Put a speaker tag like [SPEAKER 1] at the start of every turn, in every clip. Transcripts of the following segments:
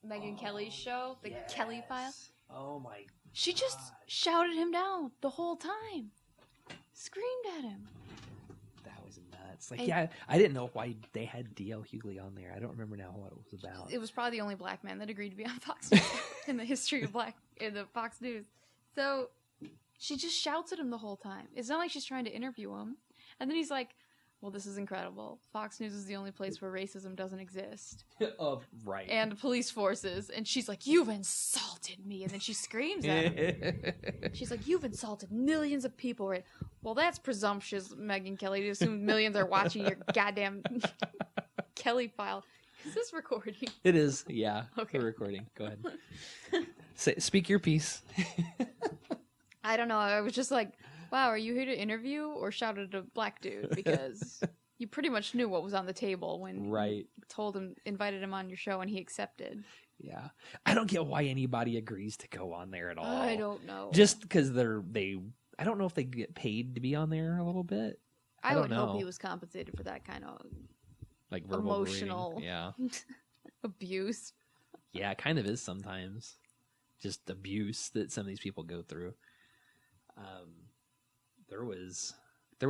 [SPEAKER 1] Megyn Kelly's show, the Kelly File.
[SPEAKER 2] Oh my!
[SPEAKER 1] She just shouted him down the whole time, screamed at him.
[SPEAKER 2] That was nuts. Like, I didn't know why they had D.L. Hughley on there. I don't remember now what it was about.
[SPEAKER 1] It was probably the only black man that agreed to be on Fox News in the history of in the Fox News. So she just shouts at him the whole time. It's not like she's trying to interview him. And then he's like, well, this is incredible. Fox News is the only place where racism doesn't exist.
[SPEAKER 2] Right.
[SPEAKER 1] And police forces. And she's like, you've insulted me. And then she screams at him. She's like, you've insulted millions of people. Right? Well, that's presumptuous, Megyn Kelly, to assume millions are watching your goddamn Kelly File. Is this recording?
[SPEAKER 2] It is. Yeah.
[SPEAKER 1] Okay.
[SPEAKER 2] We're recording. Go ahead. Speak your piece.
[SPEAKER 1] I don't know. I was just like, wow, are you here to interview or shout at a black dude? Because you pretty much knew what was on the table when you invited him on your show and he accepted.
[SPEAKER 2] Yeah. I don't get why anybody agrees to go on there at all.
[SPEAKER 1] I don't know.
[SPEAKER 2] Just because I don't know if they get paid to be on there a little bit.
[SPEAKER 1] I would hope he was compensated for that kind of
[SPEAKER 2] like verbal
[SPEAKER 1] emotional abuse.
[SPEAKER 2] Yeah, it kind of is sometimes. Just abuse that some of these people go through. There was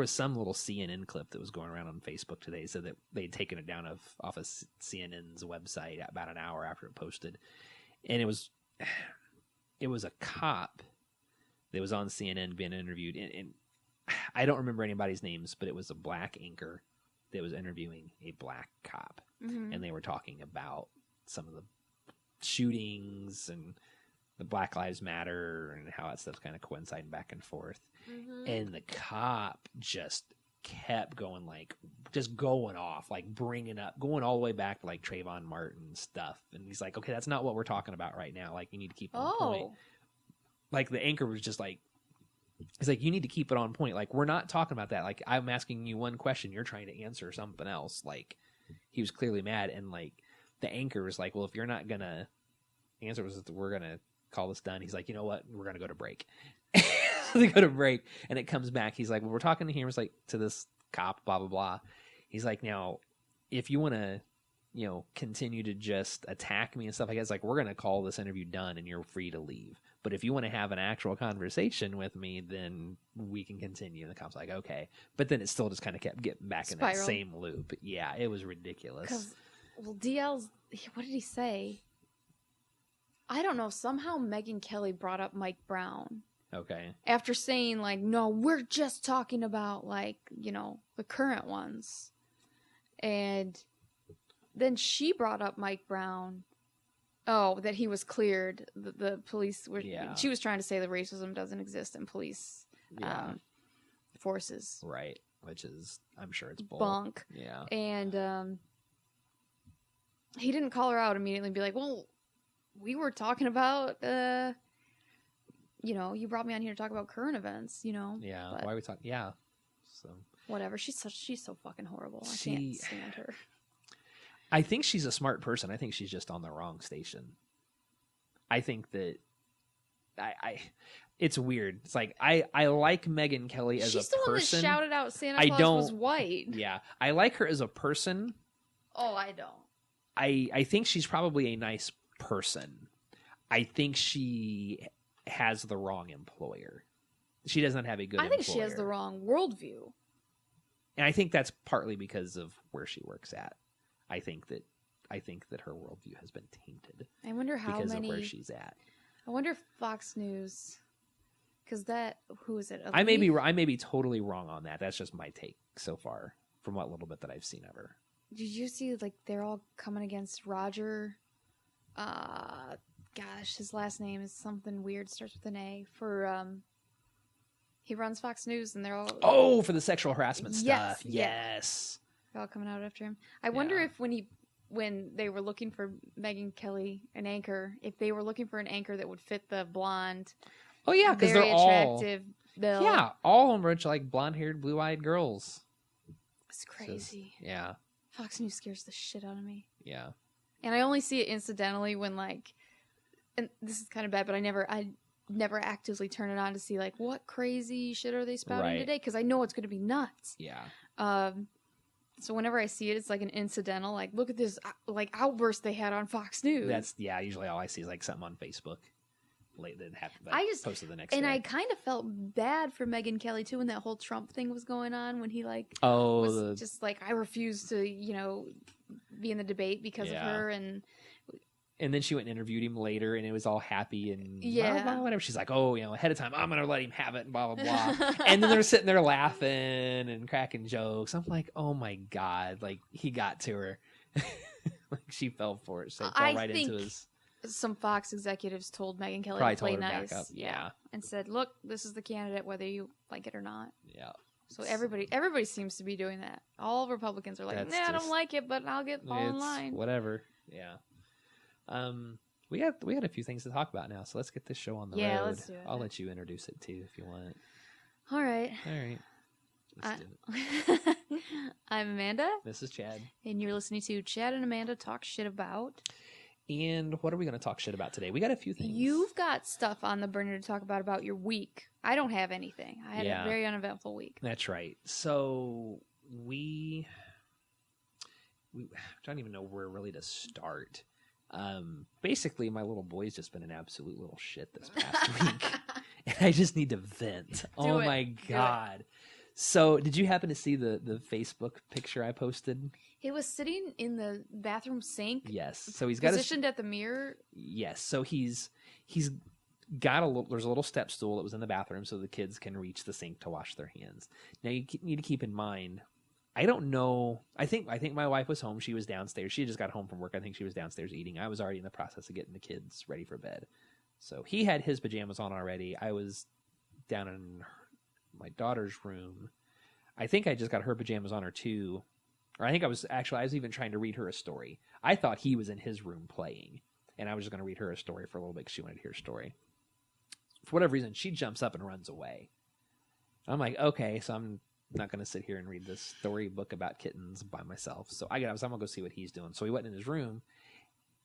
[SPEAKER 2] some little CNN clip that was going around on Facebook today, so that they'd taken it down off of CNN's website about an hour after it posted, and it was a cop that was on CNN being interviewed, and I don't remember anybody's names, but it was a black anchor that was interviewing a black cop, and they were talking about some of the shootings and the Black Lives Matter and how that stuff's kind of coinciding back and forth. And the cop just kept going, like, just going off, like going all the way back to like Trayvon Martin stuff. And he's like, okay, that's not what we're talking about right now. Like, you need to keep it on point. Like, the anchor was just like, he's like, you need to keep it on point. Like, we're not talking about that. Like, I'm asking you one question, you're trying to answer something else. Like, he was clearly mad. And like, the anchor was like, well, if you're not gonna answer, we're gonna call this done. He's like, you know what? We're gonna go to break. They go to break, and it comes back. He's like, well, we're talking to him. It's like to this cop, blah blah blah. He's like, now, if you want to, continue to just attack me and stuff like that, it's like, we're gonna call this interview done, and you're free to leave. But if you want to have an actual conversation with me, then we can continue. And the cop's like, okay. But then it still just kind of kept getting back in that same loop. Yeah, it was ridiculous.
[SPEAKER 1] Well, DL's, what did he say? I don't know. Somehow Megyn Kelly brought up Mike Brown.
[SPEAKER 2] Okay.
[SPEAKER 1] After saying, like, no, we're just talking about, like, the current ones. And then she brought up Mike Brown. Oh, that he was cleared. The police were... Yeah. She was trying to say that racism doesn't exist in police forces.
[SPEAKER 2] Right. Which is, I'm sure it's bull.
[SPEAKER 1] Bunk.
[SPEAKER 2] Yeah.
[SPEAKER 1] And he didn't call her out immediately and be like, well, we were talking about... you brought me on here to talk about current events, Yeah.
[SPEAKER 2] But why are we talking? Yeah. So
[SPEAKER 1] whatever. She's so fucking horrible. I can't stand her.
[SPEAKER 2] I think she's a smart person. I think she's just on the wrong station. I think that it's weird. It's like I like Megyn Kelly as a person.
[SPEAKER 1] She's the one that shouted out Santa Claus was white.
[SPEAKER 2] Yeah. I like her as a person.
[SPEAKER 1] Oh, I don't.
[SPEAKER 2] I think she's probably a nice person. I think she has the wrong employer. She doesn't have a good employer. I think
[SPEAKER 1] she has the wrong worldview.
[SPEAKER 2] And I think that's partly because of where she works at. I think that her worldview has been tainted.
[SPEAKER 1] I wonder how
[SPEAKER 2] because
[SPEAKER 1] many...
[SPEAKER 2] of where she's at.
[SPEAKER 1] I wonder if Fox News... Because who is it?
[SPEAKER 2] I may be totally wrong on that. That's just my take so far from what little bit that I've seen of her.
[SPEAKER 1] Did you see, like, they're all coming against Roger? Gosh, his last name is something weird, starts with an A. He runs Fox News, and they're all...
[SPEAKER 2] Oh, for the sexual harassment stuff. Yes.
[SPEAKER 1] They're all coming out after him. I wonder if when they were looking for Megyn Kelly, an anchor, if they were looking for an anchor that would fit the blonde...
[SPEAKER 2] Oh, yeah, because they're
[SPEAKER 1] attractive bill.
[SPEAKER 2] Yeah, all of them are like blonde-haired, blue-eyed girls.
[SPEAKER 1] It's crazy.
[SPEAKER 2] Yeah.
[SPEAKER 1] Fox News scares the shit out of me.
[SPEAKER 2] Yeah.
[SPEAKER 1] And I only see it incidentally when, like... And this is kind of bad, but I never actively turn it on to see, like, what crazy shit are they spouting today? Because I know it's going to be nuts.
[SPEAKER 2] Yeah.
[SPEAKER 1] So whenever I see it, it's like an incidental. Like, look at this like outburst they had on Fox News.
[SPEAKER 2] That's usually all I see is like something on Facebook. Late that happened. Like,
[SPEAKER 1] I just
[SPEAKER 2] posted the next day.
[SPEAKER 1] And I kind of felt bad for Megyn Kelly too when that whole Trump thing was going on. When he like was just like, I refuse to be in the debate because of her, and
[SPEAKER 2] then she went and interviewed him later, and it was all happy and
[SPEAKER 1] blah,
[SPEAKER 2] blah, whatever. She's like, oh, ahead of time, I'm gonna let him have it, and blah blah blah. And then they're sitting there laughing and cracking jokes. I'm like, oh my god, like he got to her. Like she fell for it, so it fell right into his.
[SPEAKER 1] Some Fox executives told Megyn Kelly
[SPEAKER 2] Probably
[SPEAKER 1] to play
[SPEAKER 2] told her
[SPEAKER 1] nice,
[SPEAKER 2] back up. Yeah,
[SPEAKER 1] and said, "Look, this is the candidate, whether you like it or not."
[SPEAKER 2] Yeah.
[SPEAKER 1] So everybody seems to be doing that. All Republicans are like, "Nah, I don't like it, but I'll fall in line."
[SPEAKER 2] Whatever. Yeah. We had a few things to talk about now, so let's get this show on the road.
[SPEAKER 1] Yeah, let's do it.
[SPEAKER 2] I'll let you introduce it too if you want.
[SPEAKER 1] All right.
[SPEAKER 2] Let's do it.
[SPEAKER 1] I'm Amanda.
[SPEAKER 2] This is Chad.
[SPEAKER 1] And you're listening to Chad and Amanda Talk Shit About.
[SPEAKER 2] And what are we going to talk shit about today? We got a few things.
[SPEAKER 1] You've got stuff on the burner to talk about your week. I don't have anything. I had a very uneventful week.
[SPEAKER 2] That's right. So I don't even know where really to start. Basically, my little boy's just been an absolute little shit this past week. And I just need to vent. Oh my God. So, did you happen to see the Facebook picture I posted?
[SPEAKER 1] He was sitting in the bathroom sink.
[SPEAKER 2] Yes. So he's got
[SPEAKER 1] positioned at the mirror.
[SPEAKER 2] Yes. So he's got there's a little step stool that was in the bathroom so the kids can reach the sink to wash their hands. Now you need to keep in mind, I don't know. I think my wife was home. She was downstairs. She just got home from work. I think she was downstairs eating. I was already in the process of getting the kids ready for bed. So he had his pajamas on already. I was down in my daughter's room. I think I just got her pajamas on her too. Or I think I was even trying to read her a story. I thought he was in his room playing, and I was just going to read her a story for a little bit because she wanted to hear a story. For whatever reason, she jumps up and runs away. I'm like, okay, so I'm not going to sit here and read this storybook about kittens by myself. So I got up, so I'm going to go see what he's doing. So he went in his room,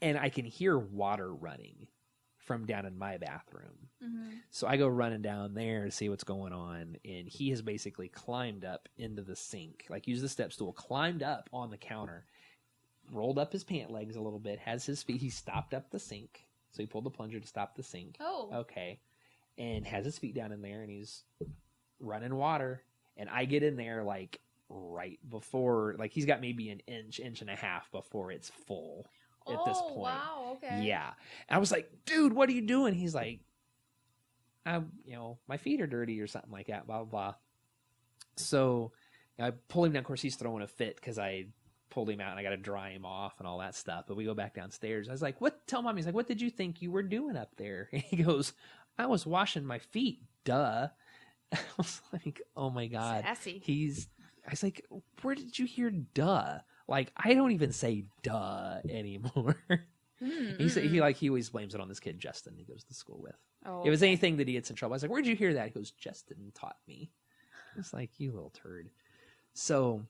[SPEAKER 2] and I can hear water running from down in my bathroom. Mm-hmm. So I go running down there to see what's going on, and he has basically climbed up into the sink, like used the step stool, climbed up on the counter, rolled up his pant legs a little bit, has his feet, he stopped up the sink, so he pulled the plunger to stop the sink.
[SPEAKER 1] Oh.
[SPEAKER 2] Okay. And has his feet down in there, and he's running water, and I get in there like right before, like he's got maybe an inch and a half before it's full. At this point.
[SPEAKER 1] Wow, okay.
[SPEAKER 2] Yeah. And I was like, dude, what are you doing? He's like, my feet are dirty or something like that, blah, blah, blah. So I pull him down. Of course, he's throwing a fit because I pulled him out and I got to dry him off and all that stuff. But we go back downstairs. I was like, tell Mom. He's like, what did you think you were doing up there? And he goes, I was washing my feet, duh. I was like, oh my God.
[SPEAKER 1] Sassy.
[SPEAKER 2] I was like, where did you hear duh? Like, I don't even say duh anymore. He always blames it on this kid, Justin, he goes to school with. Oh, if it was anything that he gets in trouble, I was like, where'd you hear that? He goes, Justin taught me. It's like, you little turd. So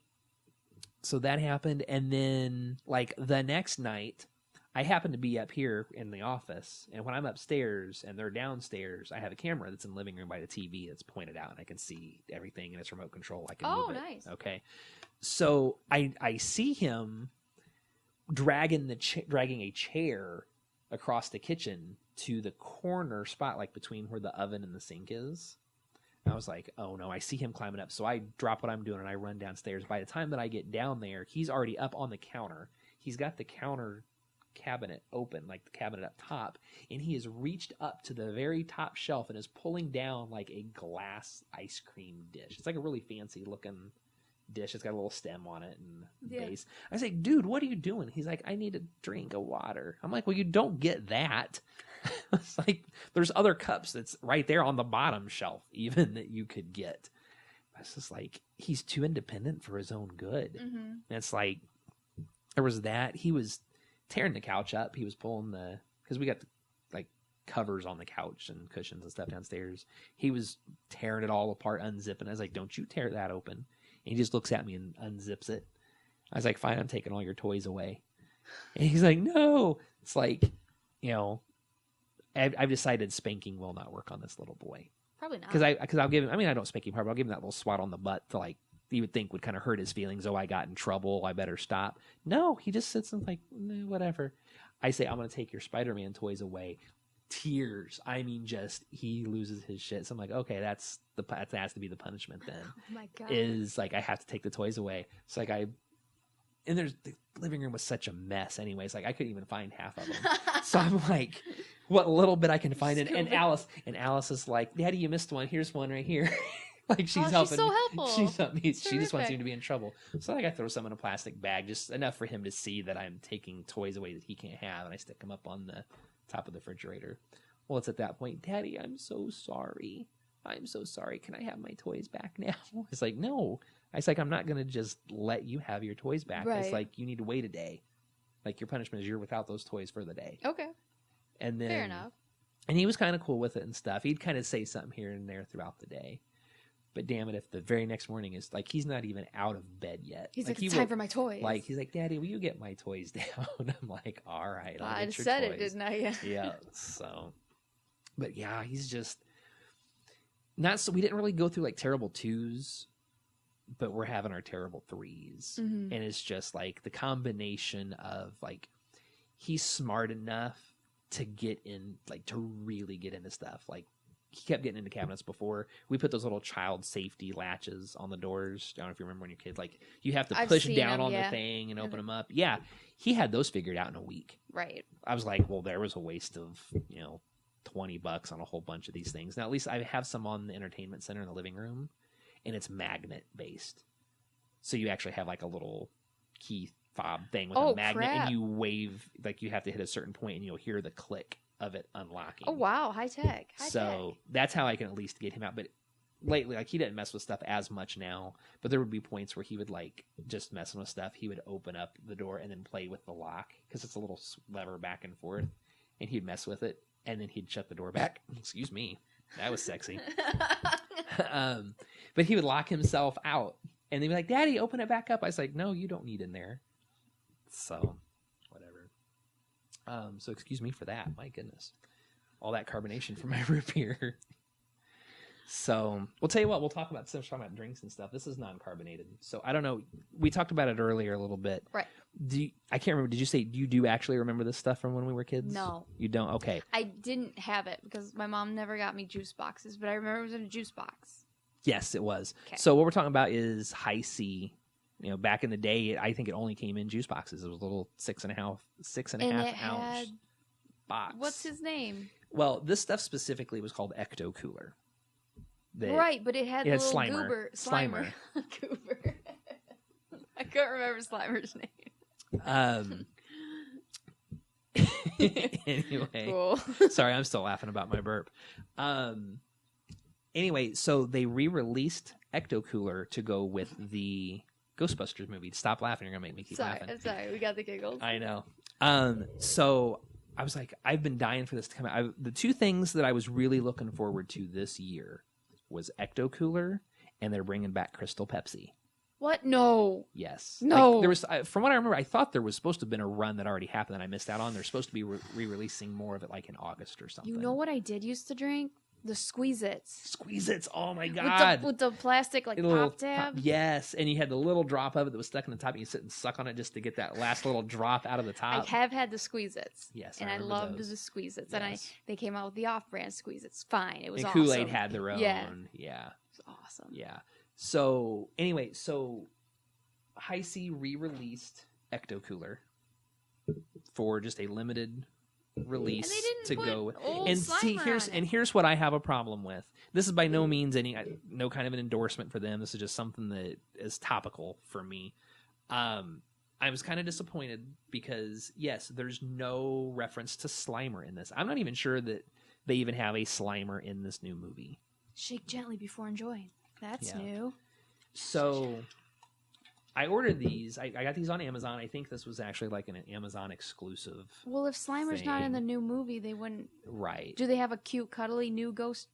[SPEAKER 2] that happened. And then, like, the next night, I happened to be up here in the office. And when I'm upstairs and they're downstairs, I have a camera that's in the living room by the TV that's pointed out. And I can see everything and it's remote control. I can move it. Nice. Okay. So I see him dragging a chair across the kitchen to the corner spot, like between where the oven and the sink is. And I was like, oh no, I see him climbing up. So I drop what I'm doing and I run downstairs. By the time that I get down there, he's already up on the counter. He's got the counter cabinet open, like the cabinet up top, and he has reached up to the very top shelf and is pulling down like a glass ice cream dish. It's like a really fancy looking dish. It's got a little stem on it and base. I say, dude, what are you doing? He's like, I need a drink of water. I'm like, well, you don't get that. It's like, there's other cups that's right there on the bottom shelf even that you could get. It's just like, he's too independent for his own good. Mm-hmm. And it's like, there was that. He was tearing the couch up. He was pulling because we got like covers on the couch and cushions and stuff downstairs. He was tearing it all apart, unzipping. I was like, don't you tear that open. And he just looks at me and unzips it. I was like, fine, I'm taking all your toys away. And he's like, no. It's like, I've decided spanking will not work on this little boy.
[SPEAKER 1] Probably not.
[SPEAKER 2] Because I'll give him, I don't spank him hard, but I'll give him that little swat on the butt to like you would think would kind of hurt his feelings. Oh, I got in trouble. I better stop. No, he just sits and like, whatever. I say, I'm going to take your Spider-Man toys away. Tears. I mean, just he loses his shit. So I'm like, okay, that has to be the punishment then.
[SPEAKER 1] Oh my God.
[SPEAKER 2] Is like I have to take the toys away. So like and the living room was such a mess anyways. Like I couldn't even find half of them. So I'm like, what little bit I can find. And Alice is like, Daddy, you missed one. Here's one right here. Like she's helping.
[SPEAKER 1] She's so helpful.
[SPEAKER 2] She's helping me. She just wants him to be in trouble. So like I throw some in a plastic bag, just enough for him to see that I'm taking toys away that he can't have, and I stick them up on the top of the refrigerator. Well, it's at that point, Daddy, I'm so sorry. I'm so sorry. Can I have my toys back now? It's like, no. I was like, I'm not going to just let you have your toys back. Right. It's like, you need to wait a day. Like, your punishment is you're without those toys for the day.
[SPEAKER 1] Okay.
[SPEAKER 2] And then,
[SPEAKER 1] fair enough.
[SPEAKER 2] And he was kind of cool with it and stuff. He'd kind of say something here and there throughout the day. But damn it, if the very next morning is like, he's not even out of bed yet.
[SPEAKER 1] He's like, it's time for my toys.
[SPEAKER 2] Like, he's like, Daddy, will you get my toys down? I'm like, all right, I'll get your
[SPEAKER 1] said
[SPEAKER 2] toys.
[SPEAKER 1] It, didn't I? Yeah.
[SPEAKER 2] Yeah. So, but yeah, he's just not so. We didn't really go through like terrible 2s, but we're having our terrible 3s.
[SPEAKER 1] Mm-hmm.
[SPEAKER 2] And it's just like the combination of like, he's smart enough to get in, like to really get into stuff. Like, he kept getting into cabinets before. We put those little child safety latches on the doors. I don't know if you remember when you're a kid. Like, you have to push down on the thing and open them up. Yeah. He had those figured out in a week.
[SPEAKER 1] Right.
[SPEAKER 2] I was like, well, there was a waste of, $20 on a whole bunch of these things. Now, at least I have some on the entertainment center in the living room, and it's magnet based. So you actually have like a little key fob thing with a magnet, and you wave, like you have to hit a certain point and you'll hear the click of it unlocking.
[SPEAKER 1] Oh, wow. High tech.
[SPEAKER 2] That's how I can at least get him out. But lately, like, he didn't mess with stuff as much now, but there would be points where he would like just messing with stuff. He would open up the door and then play with the lock, because it's a little lever back and forth, and he'd mess with it, and then he'd shut the door back. Excuse me. That was sexy. But he would lock himself out, and they'd be like, Daddy, open it back up. I was like, no, you don't need in there. So whatever. So excuse me for that. My goodness. All that carbonation from my root beer. So we'll tell you what, we'll talk about, since we're talking about drinks and stuff, this is non-carbonated. So I don't know. We talked about it earlier a little bit.
[SPEAKER 1] Right.
[SPEAKER 2] I can't remember. Did you say you do actually remember this stuff from when we were kids?
[SPEAKER 1] No.
[SPEAKER 2] You don't? Okay.
[SPEAKER 1] I didn't have it because my mom never got me juice boxes, but I remember it was in a juice box.
[SPEAKER 2] Yes, it was.
[SPEAKER 1] Okay.
[SPEAKER 2] So what we're talking about is High C. Back in the day, I think it only came in juice boxes. It was a little 6.5 ounce box.
[SPEAKER 1] What's his name?
[SPEAKER 2] Well, this stuff specifically was called Ecto Cooler.
[SPEAKER 1] Right, but it had the little
[SPEAKER 2] Slimer.
[SPEAKER 1] Slimer. Goober. I couldn't remember Slimer's name.
[SPEAKER 2] Anyway.
[SPEAKER 1] Cool.
[SPEAKER 2] Sorry, I'm still laughing about my burp. Anyway, so they re-released Ecto Cooler to go with the Ghostbusters movie. Stop laughing, you're going to make me keep laughing.
[SPEAKER 1] I'm sorry, we got the giggles.
[SPEAKER 2] I know. So I was like, I've been dying for this to come out. The two things that I was really looking forward to this year was Ecto Cooler, and they're bringing back Crystal Pepsi.
[SPEAKER 1] What? No.
[SPEAKER 2] Yes.
[SPEAKER 1] No.
[SPEAKER 2] Like, there was, from what I remember, I thought there was supposed to have been a run that already happened that I missed out on. They're supposed to be re-releasing more of it like in August or something.
[SPEAKER 1] You know what I did used to drink? The Squeeze-Its.
[SPEAKER 2] Squeeze-Its. Oh my God.
[SPEAKER 1] With the plastic pop tab.
[SPEAKER 2] Yes. And you had the little drop of it that was stuck in the top, and you sit and suck on it just to get that last little drop out of the top.
[SPEAKER 1] I have had the Squeeze-Its.
[SPEAKER 2] Yes.
[SPEAKER 1] And I loved the Squeeze-Its. Yes. And they came out with the off-brand Squeeze-Its. Fine. It was awesome.
[SPEAKER 2] Kool-Aid had their own. Yeah.
[SPEAKER 1] It was awesome.
[SPEAKER 2] Yeah. So anyway, High C re-released Ecto Cooler for just a limited release to go. And see, here's what I have a problem with. This is by no means no kind of an endorsement for them. This is just something that is topical for me. I was kind of disappointed because yes, there's no reference to Slimer in this. I'm not even sure that they even have a Slimer in this new movie.
[SPEAKER 1] Shake gently before enjoying. That's new.
[SPEAKER 2] So I ordered these. I got these on Amazon. I think this was actually like an Amazon exclusive.
[SPEAKER 1] Well, if Slimer's not in the new movie, they wouldn't.
[SPEAKER 2] Right.
[SPEAKER 1] Do they have a cute, cuddly new ghost?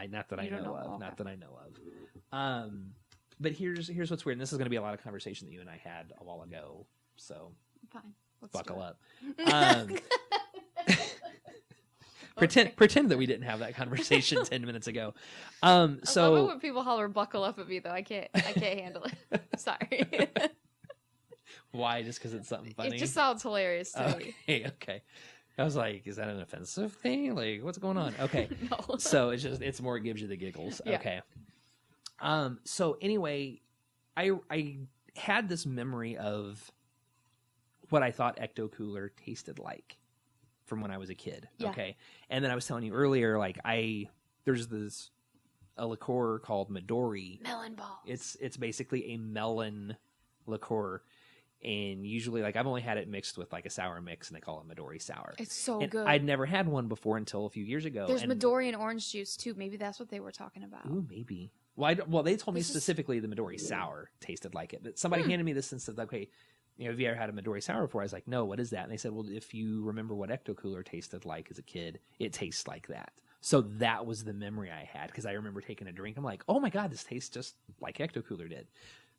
[SPEAKER 2] Not that I know of. Okay. Not that I know of. But here's what's weird. And this is going to be a lot of conversation that you and I had a while ago. So
[SPEAKER 1] fine.
[SPEAKER 2] Buckle up. Pretend that we didn't have that conversation 10 minutes ago.
[SPEAKER 1] I love it when people holler "buckle up" at me, though. I can't handle it. Sorry.
[SPEAKER 2] Why? Just because it's something funny?
[SPEAKER 1] It just sounds hilarious to me.
[SPEAKER 2] Okay. I was like, is that an offensive thing? Like, what's going on? Okay.
[SPEAKER 1] No.
[SPEAKER 2] So it's more, it gives you the giggles.
[SPEAKER 1] Yeah.
[SPEAKER 2] Okay. So anyway, I had this memory of what I thought Ecto Cooler tasted like from when I was a kid.
[SPEAKER 1] Yeah.
[SPEAKER 2] Okay. And then I was telling you earlier, like there's a liqueur called Midori.
[SPEAKER 1] Melon balls.
[SPEAKER 2] It's basically a melon liqueur. And usually, like, I've only had it mixed with like a sour mix, and they call it Midori sour.
[SPEAKER 1] It's so
[SPEAKER 2] and
[SPEAKER 1] good.
[SPEAKER 2] I'd never had one before until a few years ago.
[SPEAKER 1] There's Midori and orange juice too. Maybe that's what they were talking about.
[SPEAKER 2] Ooh, maybe. Well, they told me specifically the Midori sour tasted like it. But somebody handed me this and said, okay, have you ever had a Midori sour before? I was like, no, what is that? And they said, well, if you remember what Ecto Cooler tasted like as a kid, it tastes like that. So that was the memory I had, because I remember taking a drink. I'm like, oh my God, this tastes just like Ecto Cooler did.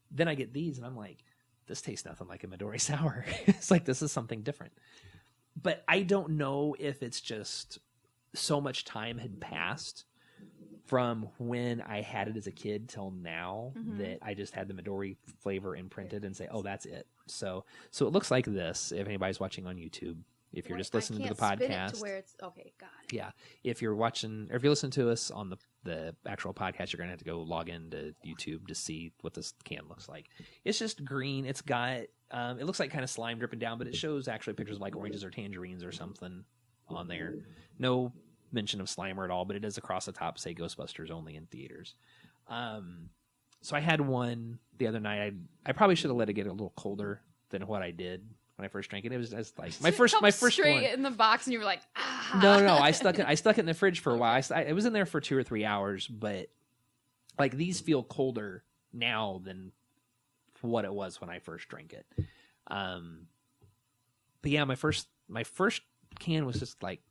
[SPEAKER 2] Then I get these, and I'm like, this tastes nothing like a Midori sour. It's like, this is something different. But I don't know if it's just so much time had passed from when I had it as a kid till now that I just had the Midori flavor imprinted and say, oh, that's it. So it looks like this. If anybody's watching on YouTube, if you're just listening to the podcast,
[SPEAKER 1] spin it to where it's okay. Got it.
[SPEAKER 2] Yeah, if you're watching, or if you're listening to us on the actual podcast, you're gonna have to go log into YouTube to see what this can looks like. It's just green. It's got it looks like kind of slime dripping down, but it shows actually pictures of like oranges or tangerines or something on there. No mention of Slimer at all, but it is across the top say Ghostbusters only in theaters. So I had one the other night. I probably should have let it get a little colder than what I did when I first drank it. It was just like my first
[SPEAKER 1] straight
[SPEAKER 2] one
[SPEAKER 1] in the box, and you were like, ah.
[SPEAKER 2] No. I stuck it in the fridge for a while. It was in there for 2 or 3 hours, but like these feel colder now than what it was when I first drank it. But yeah, my first can was just like,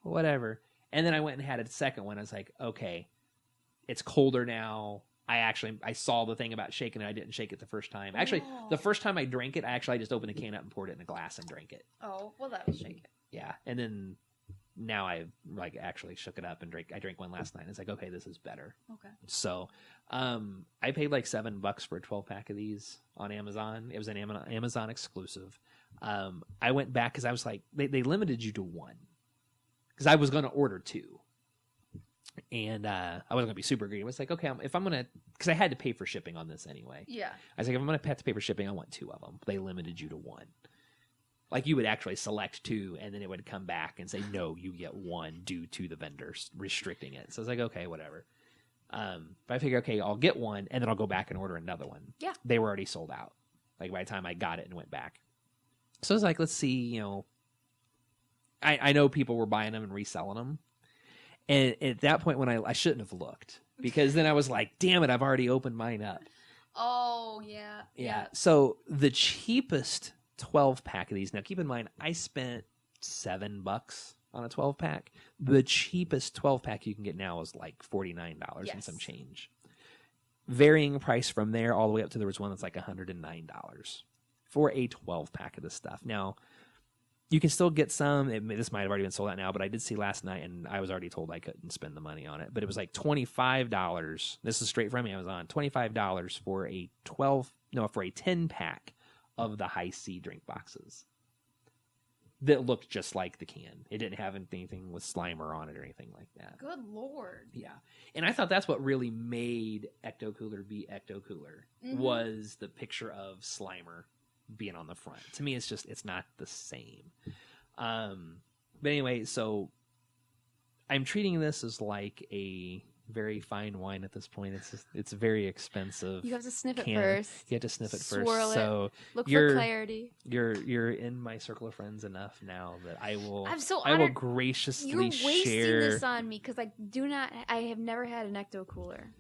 [SPEAKER 2] whatever. And then I went and had a second one. I was like, okay, it's colder now. I saw the thing about shaking it. I didn't shake it the first time. Actually, the first time I drank it, I just opened the can up and poured it in a glass and drank it.
[SPEAKER 1] Oh, well, that'll shake it.
[SPEAKER 2] Yeah. And then now I like actually shook it up and I drank one last night. And it's like, okay, this is better.
[SPEAKER 1] Okay.
[SPEAKER 2] So, I paid like $7 for a 12-pack of these on Amazon. It was an Amazon exclusive. I went back because I was like, they limited you to one, because I was going to order 2. And I wasn't going to be super greedy. I was like, okay, if I'm going to, because I had to pay for shipping on this anyway.
[SPEAKER 1] Yeah.
[SPEAKER 2] I was like, if I'm going to have to pay for shipping, I want 2 of them. They limited you to 1. Like, you would actually select 2, and then it would come back and say, no, you get 1 due to the vendors restricting it. So I was like, okay, whatever. But I figured, okay, I'll get 1, and then I'll go back and order another one.
[SPEAKER 1] Yeah.
[SPEAKER 2] They were already sold out, like, by the time I got it and went back. So I was like, let's see, I know people were buying them and reselling them. And at that point, when I shouldn't have looked, because then I was like, damn it, I've already opened mine up.
[SPEAKER 1] Oh, yeah.
[SPEAKER 2] Yeah. So the cheapest 12-pack of these, now keep in mind, I spent $7 on a 12-pack. The cheapest 12-pack you can get now is like $49 and some change. Varying price from there all the way up to, there was one that's like $109 for a 12-pack of this stuff. Now, you can still get some. This might have already been sold out now, but I did see last night, and I was already told I couldn't spend the money on it. But it was like $25. This is straight from Amazon. $25 for a 10-pack of the high C drink boxes that looked just like the can. It didn't have anything with Slimer on it or anything like that.
[SPEAKER 1] Good Lord.
[SPEAKER 2] Yeah. And I thought that's what really made Ecto Cooler be Ecto Cooler, was the picture of Slimer being on the front. To me, it's not the same. But anyway, so I'm treating this as like a very fine wine at this point. It's very expensive.
[SPEAKER 1] You have to sniff it first.
[SPEAKER 2] You have to sniff it
[SPEAKER 1] Swirl
[SPEAKER 2] first.
[SPEAKER 1] it.
[SPEAKER 2] So
[SPEAKER 1] look for clarity.
[SPEAKER 2] You're in my circle of friends enough now that I will.
[SPEAKER 1] I'm so
[SPEAKER 2] I will
[SPEAKER 1] honored.
[SPEAKER 2] graciously
[SPEAKER 1] You're wasting
[SPEAKER 2] share
[SPEAKER 1] this on me because I have never had an Ecto Cooler.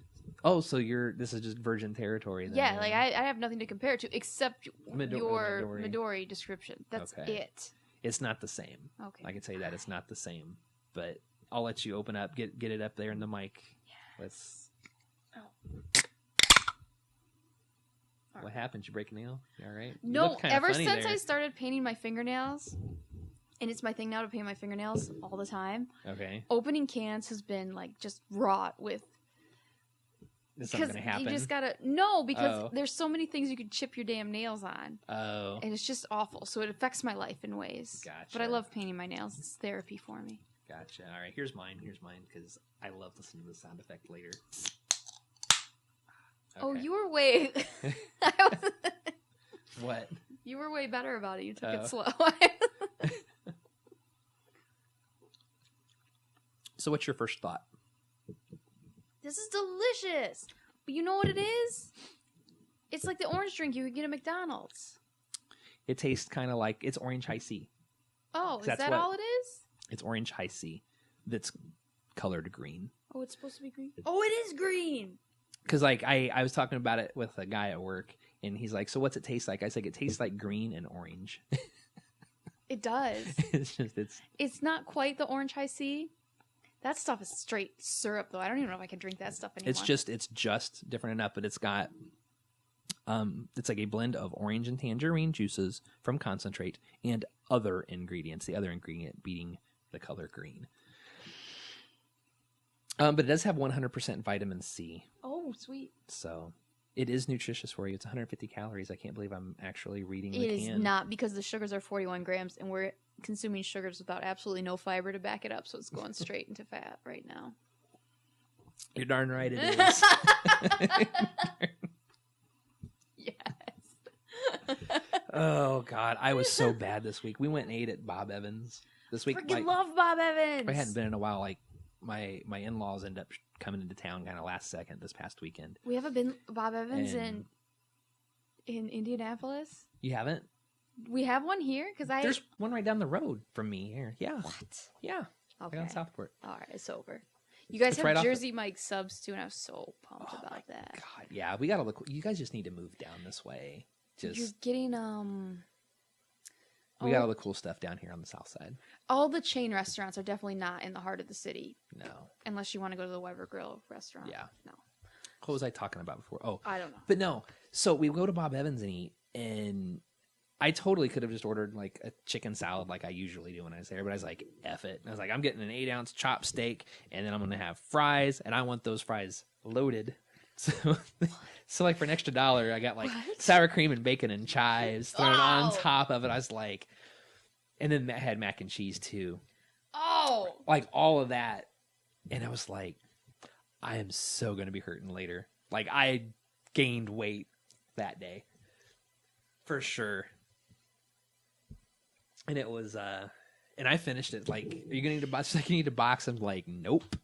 [SPEAKER 2] Oh, so this is just virgin territory then.
[SPEAKER 1] Yeah, like I have nothing to compare it to except your
[SPEAKER 2] Midori.
[SPEAKER 1] Midori description. That's it.
[SPEAKER 2] It's not the same.
[SPEAKER 1] Okay.
[SPEAKER 2] I can say that it's not the same, but I'll let you open up, get it up there in the mic.
[SPEAKER 1] Yes.
[SPEAKER 2] Let's.
[SPEAKER 1] Oh.
[SPEAKER 2] What happened? You break a nail? You all right? You
[SPEAKER 1] No,
[SPEAKER 2] look kinda
[SPEAKER 1] ever
[SPEAKER 2] funny
[SPEAKER 1] since
[SPEAKER 2] there.
[SPEAKER 1] I started painting my fingernails, and it's my thing now to paint my fingernails all the time.
[SPEAKER 2] Okay.
[SPEAKER 1] Opening cans has been like just wrought with.
[SPEAKER 2] Is something going to happen?
[SPEAKER 1] You just gotta because there's so many things you could chip your damn nails on.
[SPEAKER 2] Oh.
[SPEAKER 1] And it's just awful. So it affects my life in ways.
[SPEAKER 2] Gotcha.
[SPEAKER 1] But I love painting my nails. It's therapy for me.
[SPEAKER 2] Gotcha. All right, here's mine because I love listening to the sound effect later. Okay.
[SPEAKER 1] Oh, you were way.
[SPEAKER 2] What?
[SPEAKER 1] You were way better about it. You took it slow.
[SPEAKER 2] So, what's your first thought?
[SPEAKER 1] This is delicious. But you know what it is? It's like the orange drink you could get at McDonald's.
[SPEAKER 2] It tastes kind of like it's orange high C.
[SPEAKER 1] Oh, is that all it is?
[SPEAKER 2] It's orange high C that's colored green.
[SPEAKER 1] Oh, it's supposed to be green? Oh, it is green.
[SPEAKER 2] Because like I was talking about it with a guy at work, and he's like, "So what's it taste like?" I said, "It tastes like green and orange."
[SPEAKER 1] It does. It's not quite the orange high C. That stuff is straight syrup, though. I don't even know if I can drink that stuff anymore.
[SPEAKER 2] It's just different enough, but it's got it's like a blend of orange and tangerine juices from concentrate and other ingredients. The other ingredient being the color green. But it does have 100% vitamin C.
[SPEAKER 1] Oh, sweet.
[SPEAKER 2] So it is nutritious for you. It's 150 calories. I can't believe I'm actually reading the can.
[SPEAKER 1] It is not, because the sugars are 41 grams, and we're consuming sugars without absolutely no fiber to back it up, so it's going straight into fat right now.
[SPEAKER 2] You're darn right it is.
[SPEAKER 1] Yes.
[SPEAKER 2] Oh, God. I was so bad this week. We went and ate at Bob Evans this week.
[SPEAKER 1] Freaking love Bob Evans.
[SPEAKER 2] I hadn't been in a while. Like, my in-laws ended up coming into town kind of last second this past weekend.
[SPEAKER 1] We haven't been Bob Evans in Indianapolis.
[SPEAKER 2] You haven't?
[SPEAKER 1] We have one here
[SPEAKER 2] There's one right down the road from me here. Yeah.
[SPEAKER 1] What?
[SPEAKER 2] Yeah.
[SPEAKER 1] Okay.
[SPEAKER 2] Like on Southport.
[SPEAKER 1] All right, it's over. You guys have
[SPEAKER 2] right
[SPEAKER 1] Jersey Mike subs too, and I was so pumped about that.
[SPEAKER 2] God, yeah, we got to look. You guys just need to move down this way.
[SPEAKER 1] You're getting
[SPEAKER 2] We got all the cool stuff down here on the south side.
[SPEAKER 1] All the chain restaurants are definitely not in the heart of the city.
[SPEAKER 2] No.
[SPEAKER 1] Unless you want to go to the Weber Grill restaurant.
[SPEAKER 2] Yeah.
[SPEAKER 1] No.
[SPEAKER 2] What was I talking about before? Oh,
[SPEAKER 1] I don't know.
[SPEAKER 2] But no. So we go to Bob Evans and eat, and I totally could have just ordered like a chicken salad like I usually do when I was there, but I was like, F it. And I was like, I'm getting an 8-ounce chop steak, and then I'm going to have fries, and I want those fries loaded. So like for an extra $1, I got like sour cream and bacon and chives thrown on top of it. I was like, and then that had mac and cheese too.
[SPEAKER 1] Oh,
[SPEAKER 2] like all of that. And I was like, I am so going to be hurting later. Like I gained weight that day for sure. And it was, and I finished it like, are you going to need a box? Like, you need a box? I'm like, nope.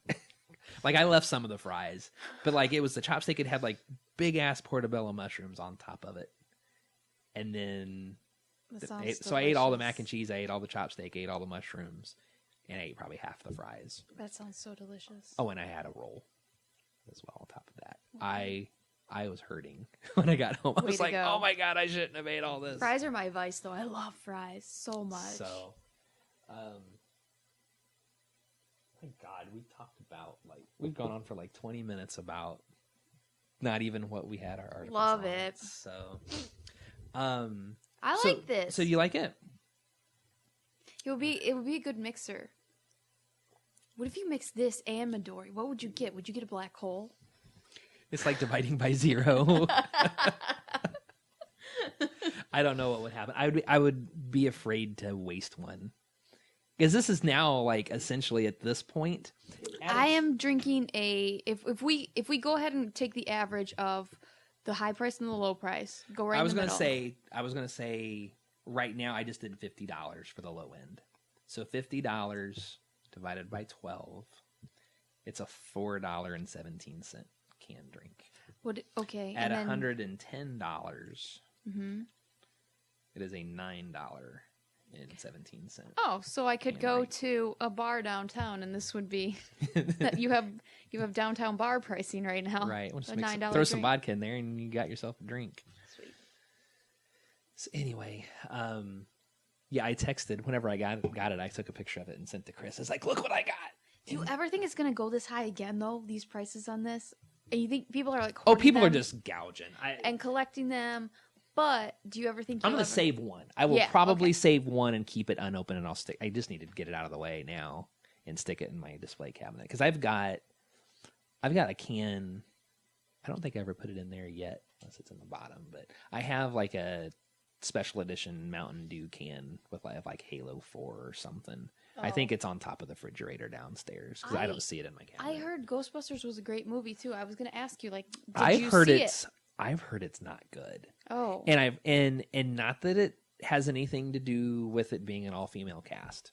[SPEAKER 2] Like I left some of the fries, but like it was the chopstick. It had like big ass portobello mushrooms on top of it. And then, so I ate all the mac and cheese. I ate all the chopstick, ate all the mushrooms, and I ate probably half the fries.
[SPEAKER 1] That sounds so delicious.
[SPEAKER 2] Oh, and I had a roll as well on top of that. Wow. I was hurting when I got home. I was like, oh my God, I shouldn't have ate all this.
[SPEAKER 1] Fries are my vice though. I love fries so much.
[SPEAKER 2] So, my God, we've talked about we've gone on for 20 minutes about not even what we had our articles
[SPEAKER 1] love
[SPEAKER 2] on.
[SPEAKER 1] it.
[SPEAKER 2] So,
[SPEAKER 1] I like this.
[SPEAKER 2] So you like it?
[SPEAKER 1] It would be a good mixer. What if you mix this and Midori? What would you get? Would you get a black hole?
[SPEAKER 2] It's like dividing by zero. I don't know what would happen. I would be afraid to waste one. Because this is now essentially at this point.
[SPEAKER 1] I am drinking if we go ahead and take the average of the high price and the low price, go right in the middle.
[SPEAKER 2] I was gonna say right now I just did $50 for the low end. So $50 divided by 12, it's a $4.17 can drink.
[SPEAKER 1] Okay.
[SPEAKER 2] At $110, it is a $9.17.
[SPEAKER 1] Oh, so I could go to a bar downtown, and this would be that you have downtown bar pricing right now.
[SPEAKER 2] Right.
[SPEAKER 1] A $9
[SPEAKER 2] throw some vodka in there, and you got yourself a drink.
[SPEAKER 1] Sweet.
[SPEAKER 2] So anyway, yeah, I texted whenever I got it. I took a picture of it and sent to Chris. I was like, "Look what I got."
[SPEAKER 1] Do you ever think it's gonna go this high again, though? These prices on this, and you think people are
[SPEAKER 2] people are just gouging
[SPEAKER 1] and collecting them, But do you ever think
[SPEAKER 2] I'm
[SPEAKER 1] you'll
[SPEAKER 2] going to save one. I will probably save one and keep it unopened, and I just need to get it out of the way now and stick it in my display cabinet. Because I've got a can. I don't think I ever put it in there yet, unless it's in the bottom. But I have like a special edition Mountain Dew can with like Halo 4 or something. Oh. I think it's on top of the refrigerator downstairs because I don't see it in my cabinet.
[SPEAKER 1] I heard Ghostbusters was a great movie too. I was going to ask you, like, did you see it?
[SPEAKER 2] I've heard it's not good.
[SPEAKER 1] Oh,
[SPEAKER 2] and not that it has anything to do with it being an all-female cast.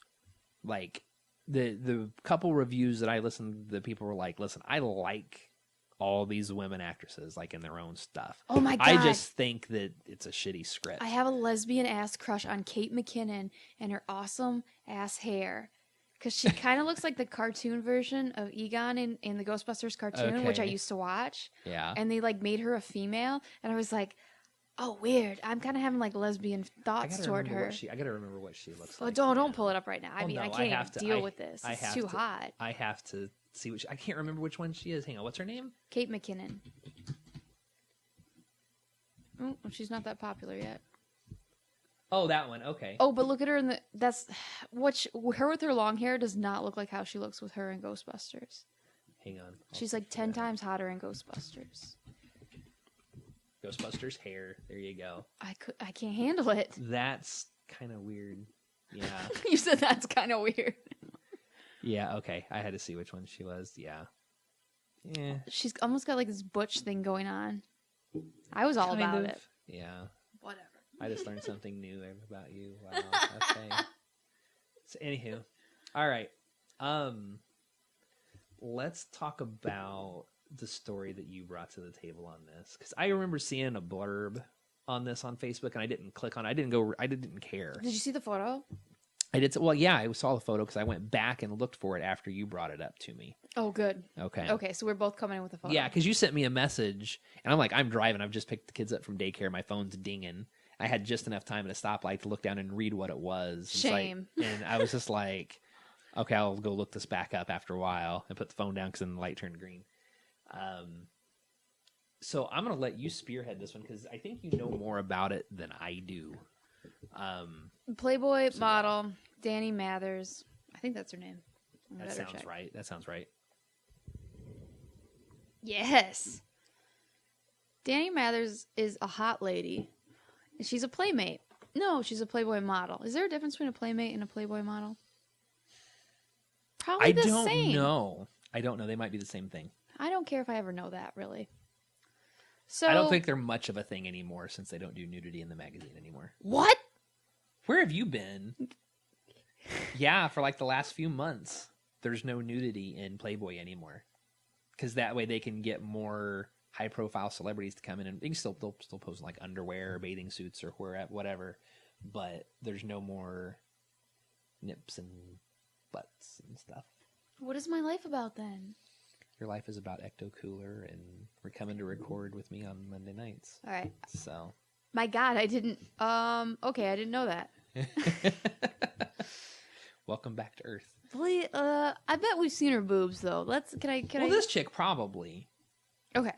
[SPEAKER 2] Like the couple reviews that I listened, the people were like, "Listen, I like all these women actresses like in their own stuff.
[SPEAKER 1] Oh my God.
[SPEAKER 2] I just think that it's a shitty script."
[SPEAKER 1] I have a lesbian ass crush on Kate McKinnon and her awesome ass hair. Because she kind of looks like the cartoon version of Egon in the Ghostbusters cartoon, which I used to watch.
[SPEAKER 2] Yeah.
[SPEAKER 1] And they like made her a female. And I was like, oh, weird. I'm kind of having like lesbian thoughts toward her.
[SPEAKER 2] I got to remember what she looks like.
[SPEAKER 1] Don't pull it up right now. I mean, I can't even deal with this. It's too hot.
[SPEAKER 2] I have to see I can't remember which one she is. Hang on. What's her name?
[SPEAKER 1] Kate McKinnon. Oh, she's not that popular yet.
[SPEAKER 2] Oh, that one. Okay.
[SPEAKER 1] Oh, but look at her in her with her long hair does not look like how she looks with her in Ghostbusters.
[SPEAKER 2] Hang on.
[SPEAKER 1] She's like 10 times hotter in Ghostbusters.
[SPEAKER 2] Ghostbusters hair. There you go.
[SPEAKER 1] I can't handle it.
[SPEAKER 2] That's kind of weird. Yeah.
[SPEAKER 1] You said that's kind of weird.
[SPEAKER 2] Yeah, okay. I had to see which one she was. Yeah. Yeah.
[SPEAKER 1] She's almost got like this butch thing going on. I was all about it.
[SPEAKER 2] Yeah.
[SPEAKER 1] Whatever.
[SPEAKER 2] I just learned something new about you. Wow. Okay. So anywho. All right. Let's talk about the story that you brought to the table on this. Because I remember seeing a blurb on this on Facebook and I didn't click on it. I didn't care.
[SPEAKER 1] Did you see the photo?
[SPEAKER 2] I did. Well, yeah, I saw the photo because I went back and looked for it after you brought it up to me.
[SPEAKER 1] Oh, good.
[SPEAKER 2] Okay.
[SPEAKER 1] Okay, so we're both coming in with a photo.
[SPEAKER 2] Yeah, because you sent me a message, and I'm like, I'm driving. I've just picked the kids up from daycare. My phone's dinging. I had just enough time at a stoplight to look down and read what it was.
[SPEAKER 1] Shame.
[SPEAKER 2] And I was just like, okay, I'll go look this back up after a while and put the phone down because then the light turned green. So I'm going to let you spearhead this one because I think you know more about it than I do.
[SPEAKER 1] Playboy model Danny Mathers. I think that's her name.
[SPEAKER 2] That sounds right.
[SPEAKER 1] Yes. Danny Mathers is a hot lady. She's a playmate. No, she's a Playboy model. Is there a difference between a playmate and a Playboy model? Probably the same.
[SPEAKER 2] I don't know. They might be the same thing.
[SPEAKER 1] I don't care if I ever know that, really. So
[SPEAKER 2] I don't think they're much of a thing anymore since they don't do nudity in the magazine anymore.
[SPEAKER 1] What?
[SPEAKER 2] Where have you been? Yeah, for like the last few months, there's no nudity in Playboy anymore. Because that way they can get more high-profile celebrities to come in, and they'll still post in like underwear or bathing suits or whatever. But there's no more nips and butts and stuff.
[SPEAKER 1] What is my life about then?
[SPEAKER 2] Your life is about Ecto Cooler, and we're coming to record with me on Monday nights.
[SPEAKER 1] All right.
[SPEAKER 2] So.
[SPEAKER 1] My God, I didn't. Okay, I didn't know that.
[SPEAKER 2] Welcome back to Earth.
[SPEAKER 1] Please, I bet we've seen her boobs though.
[SPEAKER 2] This chick probably.
[SPEAKER 1] Okay.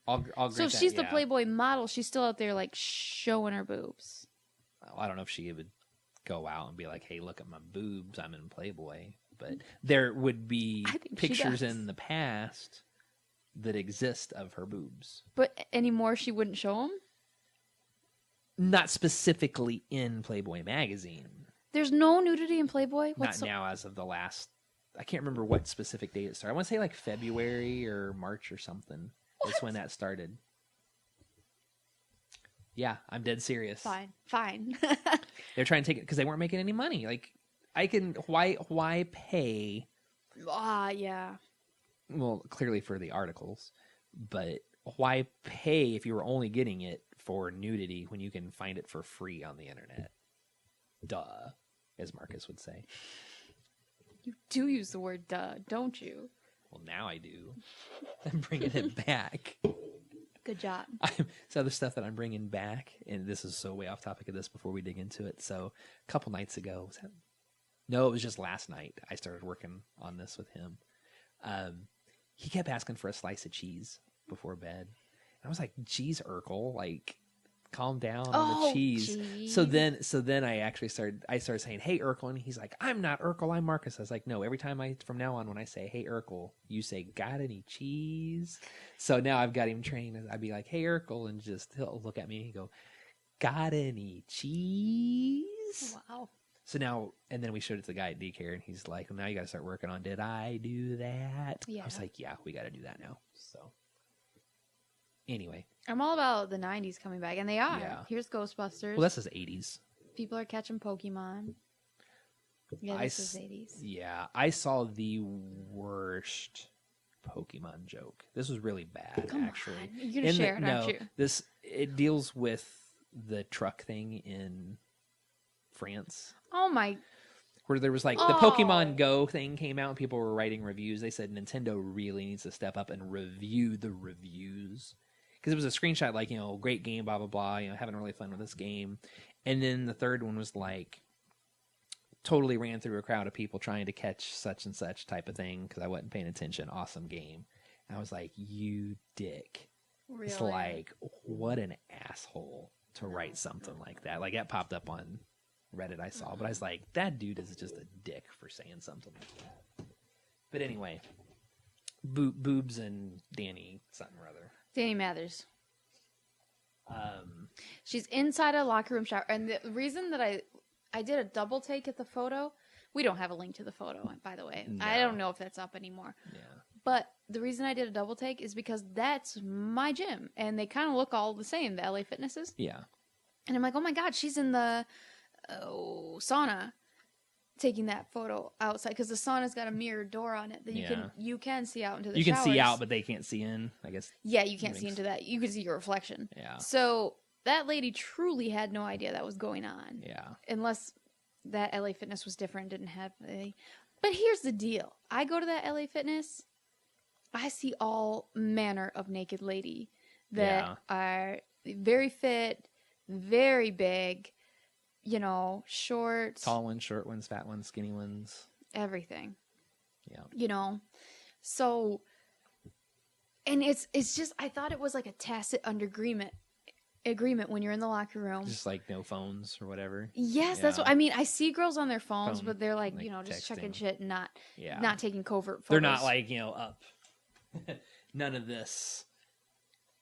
[SPEAKER 2] I'll
[SPEAKER 1] so if she's the Playboy model, she's still out there like showing her boobs.
[SPEAKER 2] Well, I don't know if she would go out and be like, "Hey, look at my boobs. I'm in Playboy." But there would be pictures in the past that exist of her boobs.
[SPEAKER 1] But anymore, she wouldn't show them?
[SPEAKER 2] Not specifically in Playboy magazine.
[SPEAKER 1] There's no nudity in Playboy?
[SPEAKER 2] Not now as of the last... I can't remember what specific date it started. I want to say like February or March or something. That's when that started. Yeah, I'm dead serious.
[SPEAKER 1] Fine.
[SPEAKER 2] They're trying to take it because they weren't making any money. Like, I can... Why pay...
[SPEAKER 1] yeah.
[SPEAKER 2] Well, clearly for the articles. But why pay if you were only getting it for nudity when you can find it for free on the internet? Duh, as Marcus would say.
[SPEAKER 1] You do use the word duh, don't you?
[SPEAKER 2] Well, now I do. I'm bringing it back.
[SPEAKER 1] Good job.
[SPEAKER 2] So the stuff that I'm bringing back, and this is so way off topic of this before we dig into it. So a couple nights ago, no, it was just last night. I started working on this with him. He kept asking for a slice of cheese before bed. And I was like, geez, Urkel, like, calm down on
[SPEAKER 1] Oh,
[SPEAKER 2] the cheese.
[SPEAKER 1] jeez.
[SPEAKER 2] So then I started saying, hey, Urkel. And he's like, I'm not Urkel, I'm Marcus. I was like, no, every time from now on, when I say, hey, Urkel, you say, got any cheese? So now I've got him trained. I'd be like, hey, Urkel. And he'll look at me and he'd go, got any cheese?
[SPEAKER 1] Wow.
[SPEAKER 2] So now, and then we showed it to the guy at daycare, and he's like, well, now you got to start working on, did I do that?
[SPEAKER 1] Yeah.
[SPEAKER 2] I was like, yeah, we got to do that now. So anyway.
[SPEAKER 1] I'm all about the 90s coming back, and they are.
[SPEAKER 2] Yeah.
[SPEAKER 1] Here's Ghostbusters.
[SPEAKER 2] Well, this is 80s.
[SPEAKER 1] People are catching Pokemon. Yeah, this is 80s.
[SPEAKER 2] Yeah, I saw the worst Pokemon joke. This was really bad, actually.
[SPEAKER 1] On. You're going to share it, aren't you?
[SPEAKER 2] It deals with the truck thing in France.
[SPEAKER 1] Oh, my.
[SPEAKER 2] Where there was like the Pokemon Go thing came out and people were writing reviews. They said Nintendo really needs to step up and review the reviews. Because it was a screenshot like, great game, blah, blah, blah, having really fun with this game. And then the third one was like, totally ran through a crowd of people trying to catch such and such type of thing because I wasn't paying attention. Awesome game. And I was like, you dick.
[SPEAKER 1] Really?
[SPEAKER 2] It's like, what an asshole to write something like that. Like that popped up on Reddit I saw, but I was like, that dude is just a dick for saying something like that. But anyway, Boobs and Danny something or other.
[SPEAKER 1] Danny Mathers. She's inside a locker room shower, and the reason that I did a double take at the photo, we don't have a link to the photo, by the way.
[SPEAKER 2] No.
[SPEAKER 1] I don't know if that's up anymore.
[SPEAKER 2] Yeah.
[SPEAKER 1] But the reason I did a double take is because that's my gym, and they kind of look all the same, the LA Fitnesses.
[SPEAKER 2] Yeah.
[SPEAKER 1] And I'm like, oh my God, she's in the sauna taking that photo outside, because the sauna's got a mirrored door on it that you can see out into the showers.
[SPEAKER 2] You can see out, but they can't see in, I guess.
[SPEAKER 1] Yeah, you can't see into that. You can see your reflection.
[SPEAKER 2] Yeah.
[SPEAKER 1] So that lady truly had no idea that was going on.
[SPEAKER 2] Yeah.
[SPEAKER 1] Unless that LA Fitness was different, didn't have a... But here's the deal. I go to that LA Fitness, I see all manner of naked lady that are very fit, very big, short.
[SPEAKER 2] Tall ones, short ones, fat ones, skinny ones.
[SPEAKER 1] Everything.
[SPEAKER 2] Yeah.
[SPEAKER 1] So, and it's just, I thought it was like a tacit agreement when you're in the locker room.
[SPEAKER 2] Just like no phones or whatever.
[SPEAKER 1] Yes, that's what I mean. I see girls on their phones, but they're like just
[SPEAKER 2] texting.
[SPEAKER 1] checking shit and not taking covert photos.
[SPEAKER 2] They're not like, up. None of this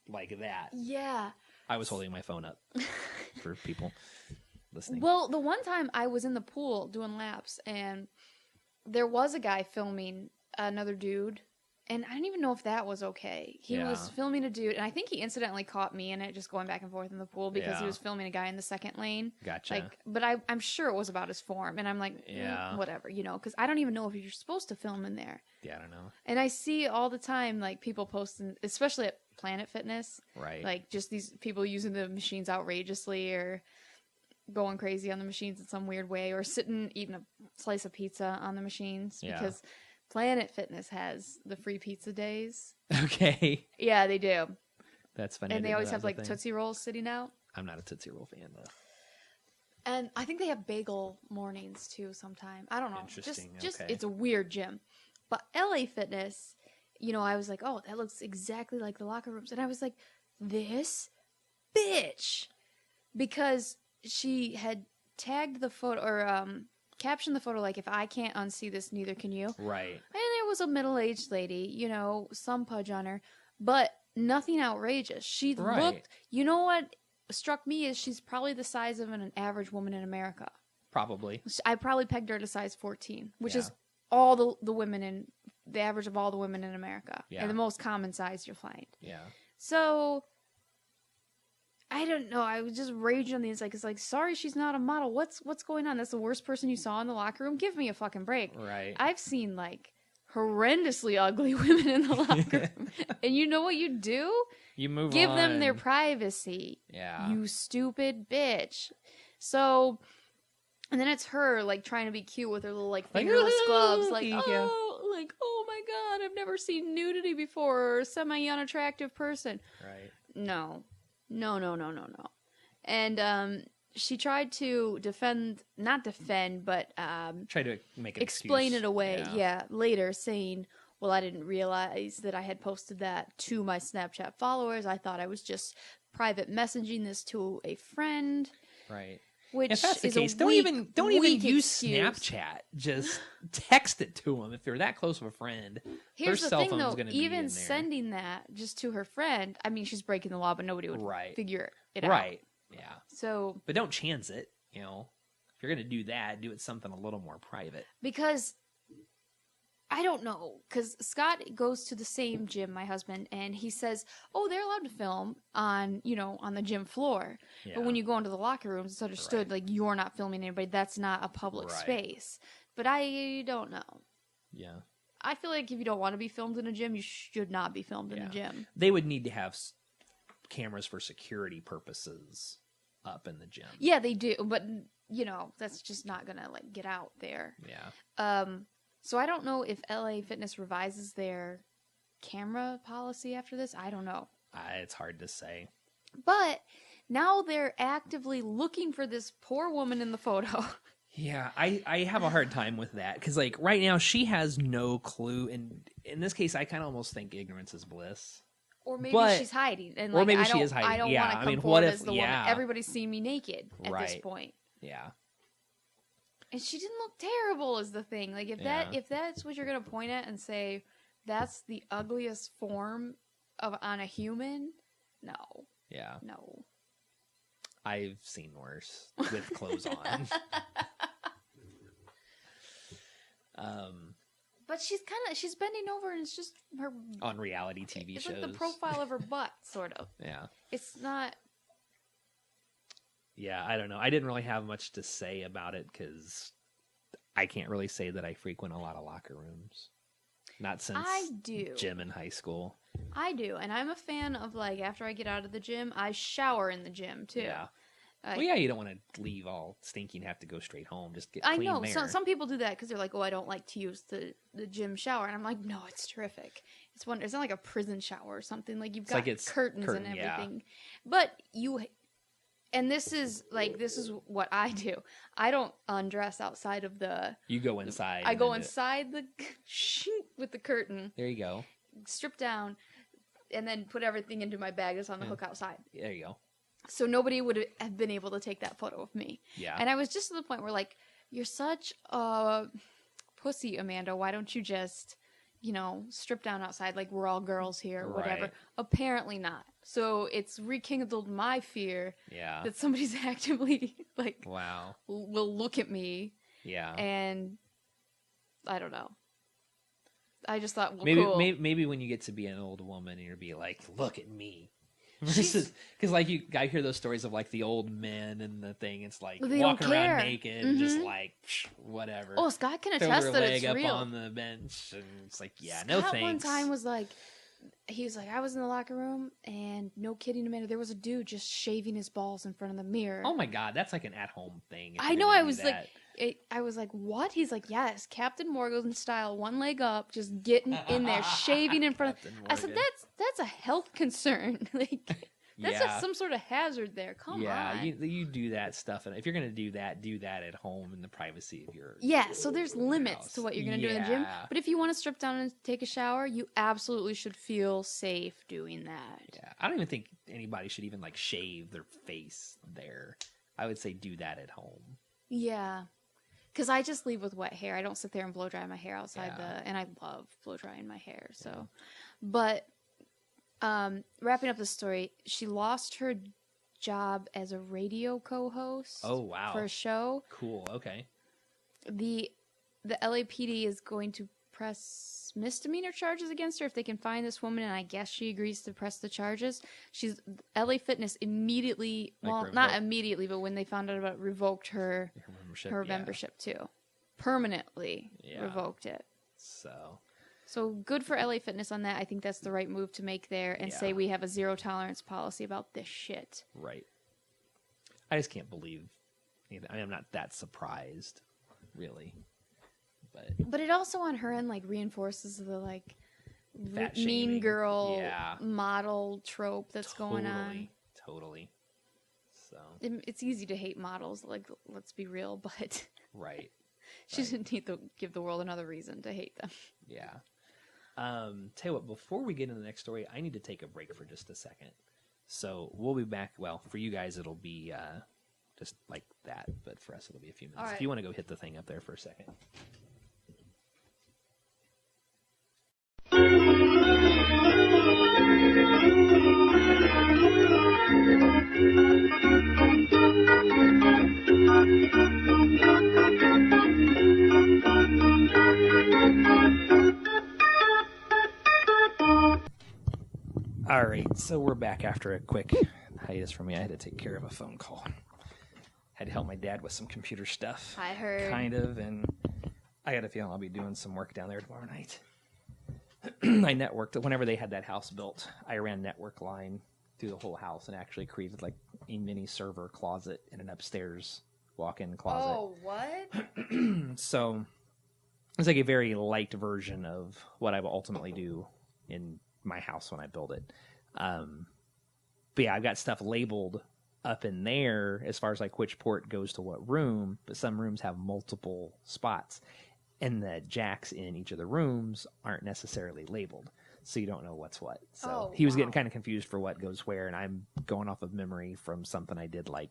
[SPEAKER 2] like that.
[SPEAKER 1] Yeah.
[SPEAKER 2] I was holding my phone up for people listening.
[SPEAKER 1] Well, the one time I was in the pool doing laps, and there was a guy filming another dude, and I didn't even know if that was okay. He was filming a dude, and I think he incidentally caught me in it, just going back and forth in the pool, because he was filming a guy in the second lane.
[SPEAKER 2] Gotcha.
[SPEAKER 1] But I'm sure it was about his form, and I'm like, whatever, because I don't even know if you're supposed to film in there.
[SPEAKER 2] Yeah, I don't know.
[SPEAKER 1] And I see all the time, like, people posting, especially at Planet Fitness.
[SPEAKER 2] Right.
[SPEAKER 1] Like, just these people using the machines outrageously, or going crazy on the machines in some weird way, or sitting eating a slice of pizza on the machines, because Planet Fitness has the free pizza days.
[SPEAKER 2] Okay.
[SPEAKER 1] Yeah, they do.
[SPEAKER 2] That's funny.
[SPEAKER 1] And they always have like Tootsie Rolls sitting out.
[SPEAKER 2] I'm not a Tootsie Roll fan though.
[SPEAKER 1] And I think they have bagel mornings too sometime. I don't know.
[SPEAKER 2] Interesting.
[SPEAKER 1] Just
[SPEAKER 2] okay.
[SPEAKER 1] It's a weird gym. But LA Fitness, I was like, oh, that looks exactly like the locker rooms. And I was like, this bitch. Because she had tagged the photo, or captioned the photo like, if I can't unsee this, neither can you.
[SPEAKER 2] Right.
[SPEAKER 1] And there was a middle-aged lady, some pudge on her, but nothing outrageous. She looked, what struck me is she's probably the size of an average woman in America.
[SPEAKER 2] Probably.
[SPEAKER 1] I probably pegged her to size 14, which is all the women in, the average of all the women in America.
[SPEAKER 2] Yeah.
[SPEAKER 1] And the most common size you'll find.
[SPEAKER 2] Yeah.
[SPEAKER 1] So, I don't know. I was just raging on the inside. It's like, sorry, she's not a model. What's going on? That's the worst person you saw in the locker room? Give me a fucking break.
[SPEAKER 2] Right.
[SPEAKER 1] I've seen, like, horrendously ugly women in the locker room. And you know what you do?
[SPEAKER 2] You move
[SPEAKER 1] Give
[SPEAKER 2] on.
[SPEAKER 1] them their privacy.
[SPEAKER 2] Yeah.
[SPEAKER 1] You stupid bitch. So, and then it's her, like, trying to be cute with her little, like, fingerless gloves. Like, oh my God, I've never seen nudity before, or a semi-unattractive person.
[SPEAKER 2] Right.
[SPEAKER 1] No. And she tried to not defend, but
[SPEAKER 2] try to make an
[SPEAKER 1] explain
[SPEAKER 2] excuse.
[SPEAKER 1] it away. Later, saying, well, I didn't realize that I had posted that to my Snapchat followers. I thought I was just private messaging this to a friend.
[SPEAKER 2] Right.
[SPEAKER 1] Which
[SPEAKER 2] if that's the
[SPEAKER 1] is
[SPEAKER 2] case,
[SPEAKER 1] a
[SPEAKER 2] don't even use
[SPEAKER 1] excuse.
[SPEAKER 2] Snapchat. Just text it to them if they're that close of a friend.
[SPEAKER 1] Here's
[SPEAKER 2] their
[SPEAKER 1] the
[SPEAKER 2] cell
[SPEAKER 1] thing,
[SPEAKER 2] phone's
[SPEAKER 1] though.
[SPEAKER 2] gonna be
[SPEAKER 1] Even
[SPEAKER 2] in there.
[SPEAKER 1] sending that just to her friend, I mean, she's breaking the law, but nobody would figure it out.
[SPEAKER 2] Right. Yeah.
[SPEAKER 1] So,
[SPEAKER 2] but don't chance it. You know, if you're gonna do that, do it something a little more private.
[SPEAKER 1] Because I don't know, because Scott goes to the same gym, my husband, and he says, "Oh, they're allowed to film on, on the gym floor." Yeah. But when you go into the locker rooms, it's understood like you're not filming anybody. That's not a public space. But I don't know.
[SPEAKER 2] Yeah.
[SPEAKER 1] I feel like if you don't want to be filmed in a gym, you should not be filmed in a gym.
[SPEAKER 2] They would need to have cameras for security purposes up in the gym.
[SPEAKER 1] Yeah, they do, but that's just not gonna like get out there.
[SPEAKER 2] Yeah.
[SPEAKER 1] So I don't know if LA Fitness revises their camera policy after this. I don't know.
[SPEAKER 2] It's hard to say.
[SPEAKER 1] But now they're actively looking for this poor woman in the photo.
[SPEAKER 2] Yeah, I have a hard time with that because, like, right now she has no clue. And in this case, I kind of almost think ignorance is bliss.
[SPEAKER 1] Or maybe she's hiding. And
[SPEAKER 2] or maybe she is hiding.
[SPEAKER 1] I don't want to come forward as the woman. Everybody's seen me naked at this point.
[SPEAKER 2] Yeah.
[SPEAKER 1] And she didn't look terrible is the thing. Like, if that's what you're going to point at and say, that's the ugliest form on a human, no.
[SPEAKER 2] Yeah.
[SPEAKER 1] No.
[SPEAKER 2] I've seen worse with clothes on.
[SPEAKER 1] But she's bending over and it's just her...
[SPEAKER 2] On reality TV shows.
[SPEAKER 1] It's like the profile of her butt, sort of.
[SPEAKER 2] Yeah.
[SPEAKER 1] It's not...
[SPEAKER 2] Yeah, I don't know. I didn't really have much to say about it because I can't really say that I frequent a lot of locker rooms. Not since
[SPEAKER 1] I do.
[SPEAKER 2] Gym in high school.
[SPEAKER 1] I do, and I'm a fan of, like, after I get out of the gym, I shower in the gym, too.
[SPEAKER 2] Yeah. Well, yeah, you don't want to leave all stinky and have to go straight home. Just get clean
[SPEAKER 1] I know.
[SPEAKER 2] there.
[SPEAKER 1] Some people do that because they're like, oh, I don't like to use the gym shower. And I'm like, no, it's terrific. It's not like a prison shower or something. Like, you've got curtains and everything. Yeah. But and this is what I do. I don't undress outside of the...
[SPEAKER 2] You go inside.
[SPEAKER 1] I go inside with the curtain.
[SPEAKER 2] There you go.
[SPEAKER 1] Strip down, and then put everything into my bag that's on the hook outside.
[SPEAKER 2] There you go.
[SPEAKER 1] So nobody would have been able to take that photo of me.
[SPEAKER 2] Yeah.
[SPEAKER 1] And I was just to the point where, like, you're such a pussy, Amanda. Why don't you just, strip down outside like we're all girls here or whatever?
[SPEAKER 2] Right.
[SPEAKER 1] Apparently not. So it's rekindled my fear that somebody's actively, like, will look at me. Yeah. And I don't know. I just thought, cool.
[SPEAKER 2] Maybe when you get to be an old woman and you'll be like, look at me. Because like I hear those stories of like the old men and the thing. It's like walking around naked, and just like whatever.
[SPEAKER 1] Oh, Scott can attest that it's real.
[SPEAKER 2] Leg up on the bench, and it's like, no thanks.
[SPEAKER 1] One time was like, he was like, I was in the locker room, and no kidding, Amanda, there was a dude just shaving his balls in front of the mirror.
[SPEAKER 2] Oh my god, that's like an at-home thing.
[SPEAKER 1] I know. I was like, what? He's like, yes, Captain Morgan style, one leg up, just getting in there, shaving in front of... I said, that's a health concern. Like, that's some sort of hazard there. Come on.
[SPEAKER 2] Yeah, you do that stuff. And if you're going to do that at home in the privacy of your
[SPEAKER 1] so there's limits
[SPEAKER 2] house.
[SPEAKER 1] To what you're going to do in the gym. But if you want to strip down and take a shower, you absolutely should feel safe doing that.
[SPEAKER 2] Yeah, I don't even think anybody should even, like, shave their face there. I would say do that at home.
[SPEAKER 1] Yeah. Because I just leave with wet hair. I don't sit there and blow dry my hair outside and I love blow drying my hair. So, but wrapping up the story, she lost her job as a radio co-host.
[SPEAKER 2] Oh wow!
[SPEAKER 1] For a show.
[SPEAKER 2] Cool. Okay.
[SPEAKER 1] The LAPD is going to press misdemeanor charges against her if they can find this woman, and I guess she agrees to press the charges. LA Fitness immediately, not immediately, but when they found out about it, revoked her membership too. Permanently revoked it. So good for LA Fitness on that. I think that's the right move to make there and say we have a zero tolerance policy about this shit.
[SPEAKER 2] Right. I just can't believe anything. I mean, I'm not that surprised, really.
[SPEAKER 1] But it also on her end like reinforces the like
[SPEAKER 2] fat
[SPEAKER 1] mean
[SPEAKER 2] shaming.
[SPEAKER 1] girl model trope that's going on.
[SPEAKER 2] Totally. So
[SPEAKER 1] it's easy to hate models, like, let's be real, but
[SPEAKER 2] right.
[SPEAKER 1] She didn't need to give the world another reason to hate them.
[SPEAKER 2] Yeah. Tell you what, before we get into the next story, I need to take a break for just a second. So we'll be back. Well, for you guys, it'll be just like that. But for us, it'll be a few minutes.
[SPEAKER 1] All right.
[SPEAKER 2] If you want to go hit the thing up there for a second. All right, so we're back after a quick hiatus from me. I had to take care of a phone call. Had to help my dad with some computer stuff.
[SPEAKER 1] I heard.
[SPEAKER 2] Kind of, and I got a feeling I'll be doing some work down there tomorrow night. I networked, whenever they had that house built, I ran network line through the whole house and actually created like a mini server closet in an upstairs walk-in closet.
[SPEAKER 1] Oh, what?
[SPEAKER 2] So it's like a very light version of what I will ultimately do in my house when I build it. But yeah, I've got stuff labeled up in there as far as like which port goes to what room, but some rooms have multiple spots, and the jacks in each of the rooms aren't necessarily labeled, so you don't know what's what. So he was getting kind of confused for what goes where, and I'm going off of memory from something I did like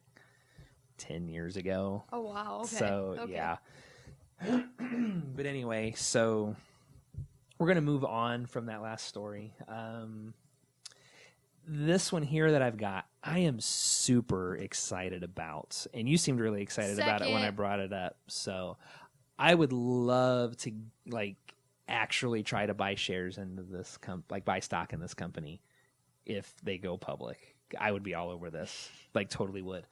[SPEAKER 2] 10 years ago.
[SPEAKER 1] Oh, wow. Okay.
[SPEAKER 2] So
[SPEAKER 1] okay.
[SPEAKER 2] yeah. But anyway, so we're going to move on from that last story. This one here that I've got, I am super excited about. And you seemed really excited about it when I brought it up. So I would love to, like, actually try to buy shares into this, buy stock in this company if they go public. I would be all over this. Like, totally would.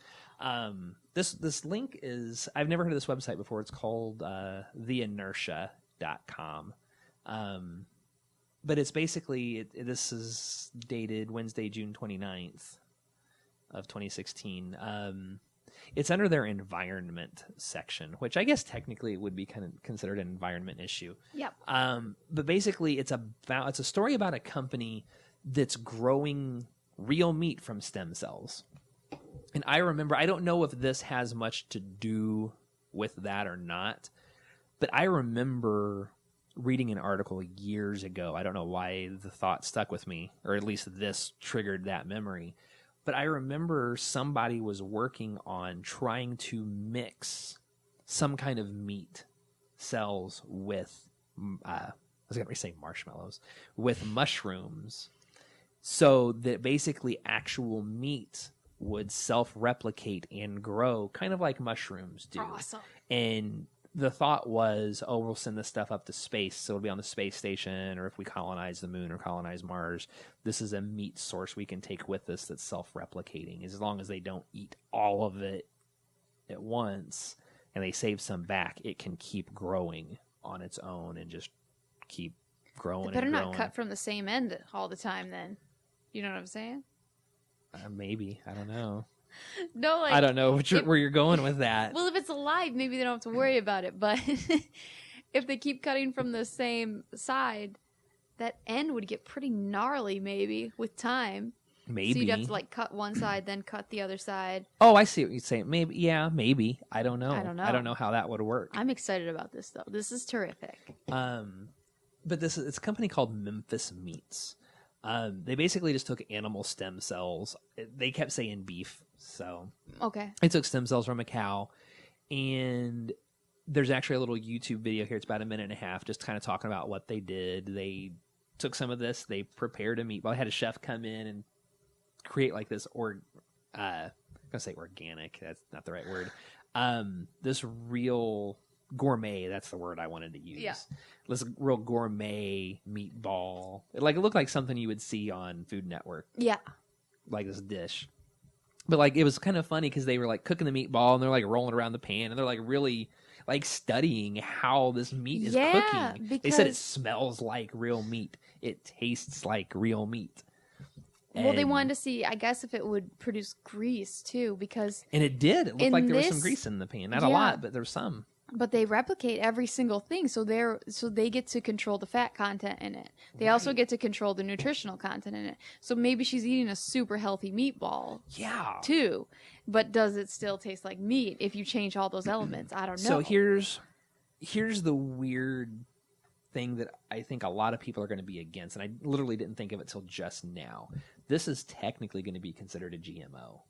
[SPEAKER 2] This link is, I've never heard of this website before. It's called theinertia.com. But it's basically, this is dated Wednesday, June 29th of 2016. It's under their environment section, which I guess technically would be kind of considered an environment issue.
[SPEAKER 1] Yep.
[SPEAKER 2] But basically it's a story about a company that's growing real meat from stem cells. And I remember, I don't know if this has much to do with that or not, but I remember reading an article years ago. I don't know why the thought stuck with me, or at least this triggered that memory. But I remember somebody was working on trying to mix some kind of meat cells with, I was going to say marshmallows, with mushrooms, so that basically actual meat would self-replicate and grow kind of like mushrooms do.
[SPEAKER 1] Awesome.
[SPEAKER 2] And the thought was, oh, we'll send this stuff up to space, so it'll be on the space station, or if we colonize the moon or colonize Mars, this is a meat source we can take with us that's self-replicating. As long as they don't eat all of it at once and they save some back, it can keep growing on its own and just keep growing.
[SPEAKER 1] They better
[SPEAKER 2] and growing.
[SPEAKER 1] not cut from the same end all the time then. You know what I'm saying?
[SPEAKER 2] Maybe. I don't know.
[SPEAKER 1] No, like,
[SPEAKER 2] I don't know where you're going with that.
[SPEAKER 1] Well, if it's alive, maybe they don't have to worry about it. But if they keep cutting from the same side, that end would get pretty gnarly maybe with time.
[SPEAKER 2] Maybe.
[SPEAKER 1] So you'd have to like cut one side, then cut the other side.
[SPEAKER 2] Oh, I see what you're saying. Maybe. Yeah, maybe. I don't know.
[SPEAKER 1] I don't know.
[SPEAKER 2] I don't know how that would work.
[SPEAKER 1] I'm excited about this, though. This is terrific.
[SPEAKER 2] But it's a company called Memphis Meats. They basically just took animal stem cells. They kept saying beef, so
[SPEAKER 1] Okay.
[SPEAKER 2] they took stem cells from a cow, and there's actually a little YouTube video here. It's about a minute and a half, just kind of talking about what they did. They took some of this, they prepared a meatball. They had a chef come in and create like this, I'm gonna say organic. That's not the right word. This real gourmet, that's the word I wanted to use.
[SPEAKER 1] Yeah.
[SPEAKER 2] This real gourmet meatball. It looked like something you would see on Food Network.
[SPEAKER 1] Yeah.
[SPEAKER 2] Like this dish. But like it was kind of funny because they were like cooking the meatball and they're like rolling around the pan and they're like really like studying how this meat is cooking. They said it smells like real meat. It tastes like real meat.
[SPEAKER 1] Well, they wanted to see, I guess, if it would produce grease too, because
[SPEAKER 2] and it did. It looked like there was some grease in the pan. Not a lot, but there's some.
[SPEAKER 1] But they replicate every single thing, so they get to control the fat content in it. They also get to control the nutritional content in it. So maybe she's eating a super healthy meatball, too. But does it still taste like meat if you change all those elements? I don't know.
[SPEAKER 2] So here's the weird thing that I think a lot of people are going to be against, and I literally didn't think of it till just now. This is technically going to be considered a GMO.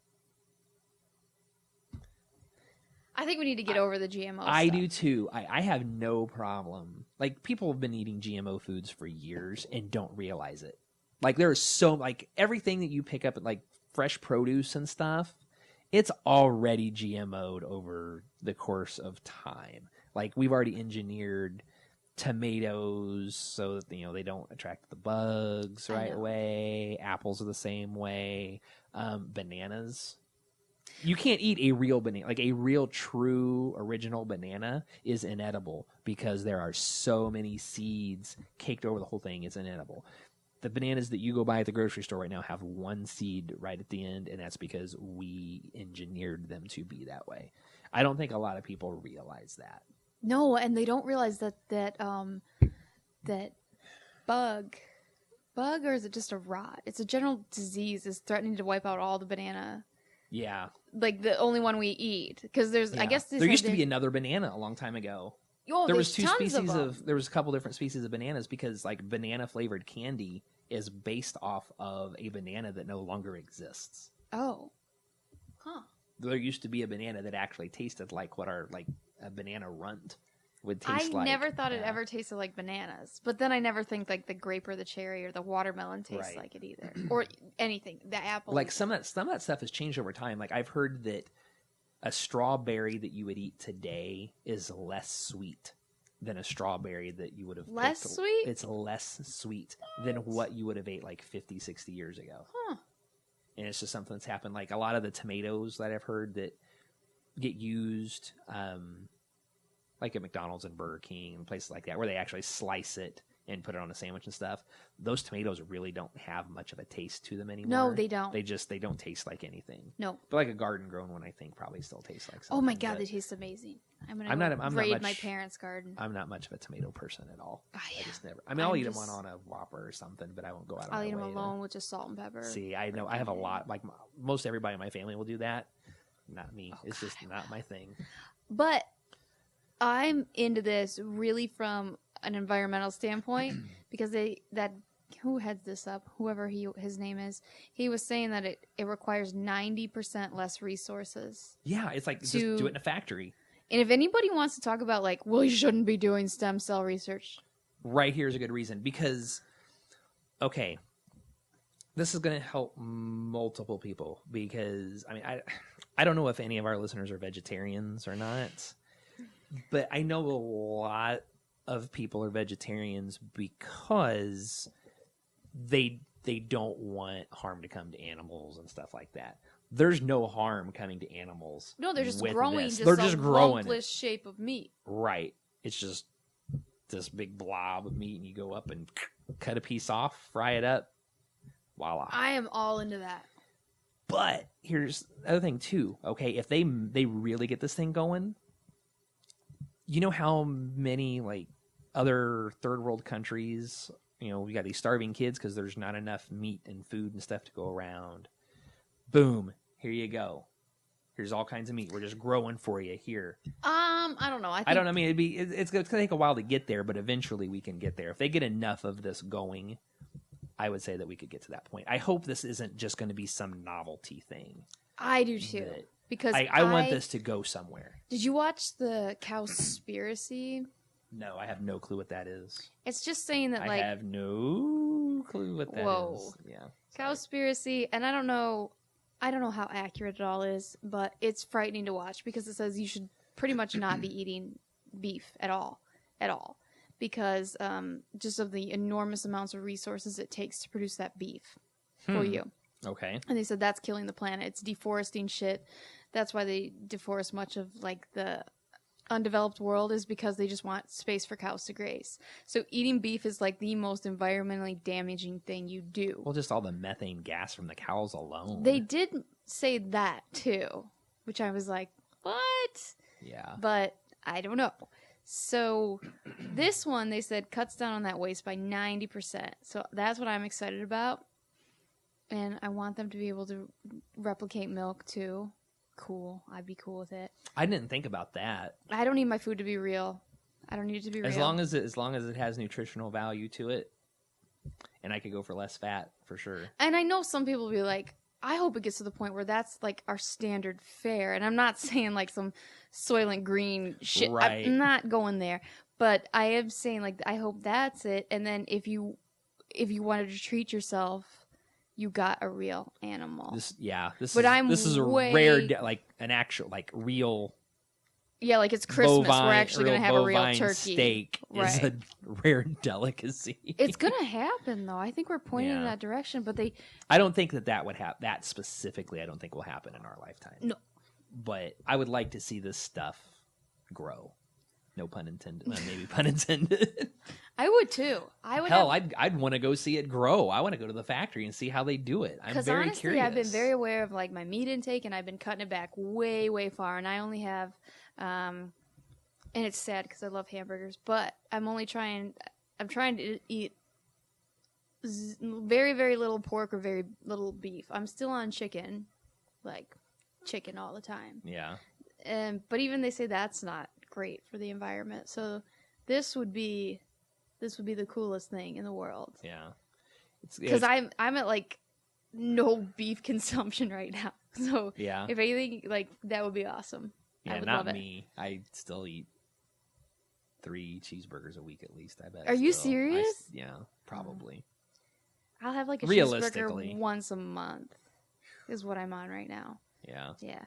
[SPEAKER 1] I think we need to get over the GMO
[SPEAKER 2] I
[SPEAKER 1] stuff.
[SPEAKER 2] do too. I have no problem. Like, people have been eating GMO foods for years and don't realize it. Like, there is so, like, everything that you pick up at, like, fresh produce and stuff, it's already GMO'd over the course of time. Like, we've already engineered tomatoes so that, you know, they don't attract the bugs right away. Apples are the same way. Bananas. You can't eat a real banana. Like, a real, true, original banana is inedible because there are so many seeds caked over the whole thing. It's inedible. The bananas that you go buy at the grocery store right now have one seed right at the end, and that's because we engineered them to be that way. I don't think a lot of people realize that.
[SPEAKER 1] No, and they don't realize that bug, or is it just a rot? It's a general disease is threatening to wipe out all the banana.
[SPEAKER 2] Yeah.
[SPEAKER 1] Like, the only one we eat. Because there's, I guess...
[SPEAKER 2] There used to be another banana a long time ago.
[SPEAKER 1] Oh,
[SPEAKER 2] there was two
[SPEAKER 1] tons
[SPEAKER 2] species
[SPEAKER 1] of
[SPEAKER 2] there was a couple different species of bananas because, like, banana flavored candy is based off of a banana that no longer exists.
[SPEAKER 1] Oh. Huh.
[SPEAKER 2] There used to be a banana that actually tasted like what our, like, a banana runt would taste like.
[SPEAKER 1] I never thought it ever tasted like bananas. But then I never think, like, the grape or the cherry or the watermelon tastes like it either. Or anything. The apple.
[SPEAKER 2] Like, some of that stuff has changed over time. Like, I've heard that a strawberry that you would eat today is less sweet than a strawberry that you would have
[SPEAKER 1] less sweet?
[SPEAKER 2] It's less sweet than what you would have ate like 50, 60 years ago.
[SPEAKER 1] Huh.
[SPEAKER 2] And it's just something that's happened. Like, a lot of the tomatoes that I've heard that get used, like at McDonald's and Burger King and places like that, where they actually slice it and put it on a sandwich and stuff, those tomatoes really don't have much of a taste to them anymore.
[SPEAKER 1] No, they don't.
[SPEAKER 2] They don't taste like anything.
[SPEAKER 1] No.
[SPEAKER 2] But like a garden grown one, I think probably still tastes like something.
[SPEAKER 1] Oh my God, they taste amazing. I'm raid my parents' garden.
[SPEAKER 2] I'm not much of a tomato person at all.
[SPEAKER 1] Oh, yeah.
[SPEAKER 2] I just never. I mean, I'll eat them on a Whopper or something, but I won't go out.
[SPEAKER 1] I'll eat them
[SPEAKER 2] way
[SPEAKER 1] alone with just salt and pepper.
[SPEAKER 2] See, I know I have a lot. Like, most everybody in my family will do that. Not me. It's just not my thing.
[SPEAKER 1] But I'm into this really from an environmental standpoint because who heads this up, whoever his name is, he was saying that it requires 90% less resources.
[SPEAKER 2] Yeah, it's like just do it in a factory.
[SPEAKER 1] And if anybody wants to talk about, like, well, you shouldn't be doing stem cell research.
[SPEAKER 2] Right here's a good reason. Because, okay, this is going to help multiple people. Because, I mean, I don't know if any of our listeners are vegetarians or not. But I know a lot of people are vegetarians because they don't want harm to come to animals and stuff like that. There's no harm coming to animals.
[SPEAKER 1] No, they're just growing
[SPEAKER 2] they're just growing
[SPEAKER 1] lumpless shape of meat.
[SPEAKER 2] Right. It's just this big blob of meat, and you go up and cut a piece off, fry it up. Voila.
[SPEAKER 1] I am all into that.
[SPEAKER 2] But here's the other thing too. Okay, if they really get this thing going, you know how many, like, other third world countries, you know, we got these starving kids because there's not enough meat and food and stuff to go around. Boom. Here you go. Here's all kinds of meat. We're just growing for you here.
[SPEAKER 1] I don't know.
[SPEAKER 2] I don't know. I mean, it's going to take a while to get there, but eventually we can get there. If they get enough of this going, I would say that we could get to that point. I hope this isn't just going to be some novelty thing.
[SPEAKER 1] I do too. Because
[SPEAKER 2] I want this to go somewhere.
[SPEAKER 1] Did you watch the Cowspiracy?
[SPEAKER 2] No, I have no clue what that is.
[SPEAKER 1] It's just saying that, like,
[SPEAKER 2] I have no clue what that is. Yeah.
[SPEAKER 1] Cowspiracy, and I don't know how accurate it all is, but it's frightening to watch because it says you should pretty much not be eating beef at all, because just of the enormous amounts of resources it takes to produce that beef for you.
[SPEAKER 2] Okay.
[SPEAKER 1] And they said that's killing the planet. It's deforesting shit. That's why they deforest much of, like, the undeveloped world, is because they just want space for cows to graze. So eating beef is, like, the most environmentally damaging thing you do.
[SPEAKER 2] Well, just all the methane gas from the cows alone.
[SPEAKER 1] They did say that too, which I was like, what?
[SPEAKER 2] Yeah.
[SPEAKER 1] But I don't know. So this one, they said, cuts down on that waste by 90%. So that's what I'm excited about. And I want them to be able to replicate milk too. Cool. I'd be cool with it.
[SPEAKER 2] I didn't think about that.
[SPEAKER 1] I don't need my food to be real. I don't need it to be real.
[SPEAKER 2] As long as it has nutritional value to it, and I could go for less fat for sure.
[SPEAKER 1] And I know some people will be like, I hope it gets to the point where that's like our standard fare. And I'm not saying like some Soylent Green shit.
[SPEAKER 2] Right.
[SPEAKER 1] I'm not going there. But I am saying like I hope that's it. And then if you wanted to treat yourself, you got a real animal.
[SPEAKER 2] This is a
[SPEAKER 1] way...
[SPEAKER 2] rare like an actual like real.
[SPEAKER 1] Yeah, like it's Christmas.
[SPEAKER 2] Bovine,
[SPEAKER 1] we're actually going to have a real turkey.
[SPEAKER 2] Steak is a rare delicacy.
[SPEAKER 1] It's going to happen, though. I think we're pointing in that direction, but
[SPEAKER 2] I don't think that would happen. That specifically, I don't think will happen in our lifetime.
[SPEAKER 1] No.
[SPEAKER 2] But I would like to see this stuff grow. No pun intended. Maybe pun intended.
[SPEAKER 1] I would, too.
[SPEAKER 2] I'd want to go see it grow. I want to go to the factory and see how they do it. I'm very
[SPEAKER 1] honestly,
[SPEAKER 2] curious.
[SPEAKER 1] I've been very aware of like my meat intake, and I've been cutting it back way, way far, and I only have... and it's sad because I love hamburgers, but I'm trying to eat very, very little pork or very little beef. I'm still on chicken, like chicken all the time.
[SPEAKER 2] Yeah.
[SPEAKER 1] But even they say that's not great for the environment. So this would be the coolest thing in the world.
[SPEAKER 2] Yeah.
[SPEAKER 1] Because I'm at like no beef consumption right now. So
[SPEAKER 2] yeah.
[SPEAKER 1] If anything, like that would be awesome.
[SPEAKER 2] Yeah, not me. I still eat 3 cheeseburgers a week at least, I bet.
[SPEAKER 1] Are you serious?
[SPEAKER 2] Yeah, probably.
[SPEAKER 1] I'll have like a cheeseburger once a month is what I'm on right now.
[SPEAKER 2] Yeah.
[SPEAKER 1] Yeah.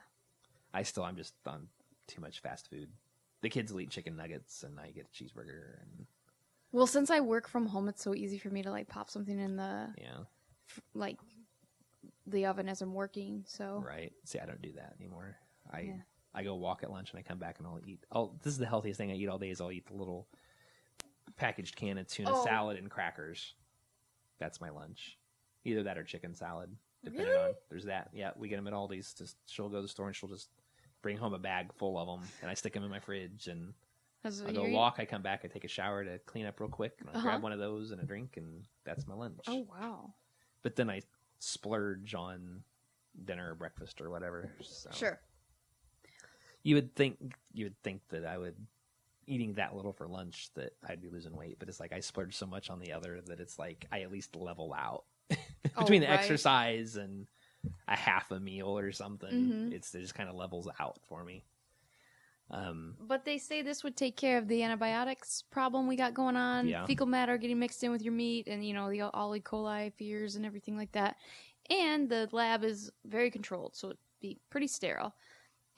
[SPEAKER 2] I'm just on too much fast food. The kids will eat chicken nuggets and I get a cheeseburger.
[SPEAKER 1] Well, since I work from home, it's so easy for me to like pop something in the like the oven as I'm working. So
[SPEAKER 2] right. See, I don't do that anymore. I go walk at lunch and I come back and I'll eat. This is the healthiest thing I eat all day is I'll eat the little packaged can of tuna salad and crackers. That's my lunch. Either that or chicken salad, depending on. There's that. Yeah, we get them at Aldi's. She'll go to the store and she'll just bring home a bag full of them, and I stick them in my fridge. And I go walk. I come back. I take a shower to clean up real quick, and I grab one of those and a drink, and that's my lunch.
[SPEAKER 1] Oh wow!
[SPEAKER 2] But then I splurge on dinner or breakfast or whatever. So.
[SPEAKER 1] Sure.
[SPEAKER 2] You would think that I would eating that little for lunch that I'd be losing weight, but it's like I splurge so much on the other that it's like I at least level out between the exercise and a half a meal or something. Mm-hmm. It just kind of levels out for me.
[SPEAKER 1] But they say this would take care of the antibiotics problem we got going on, fecal matter getting mixed in with your meat, and the E. coli fears and everything like that. And the lab is very controlled, so it'd be pretty sterile.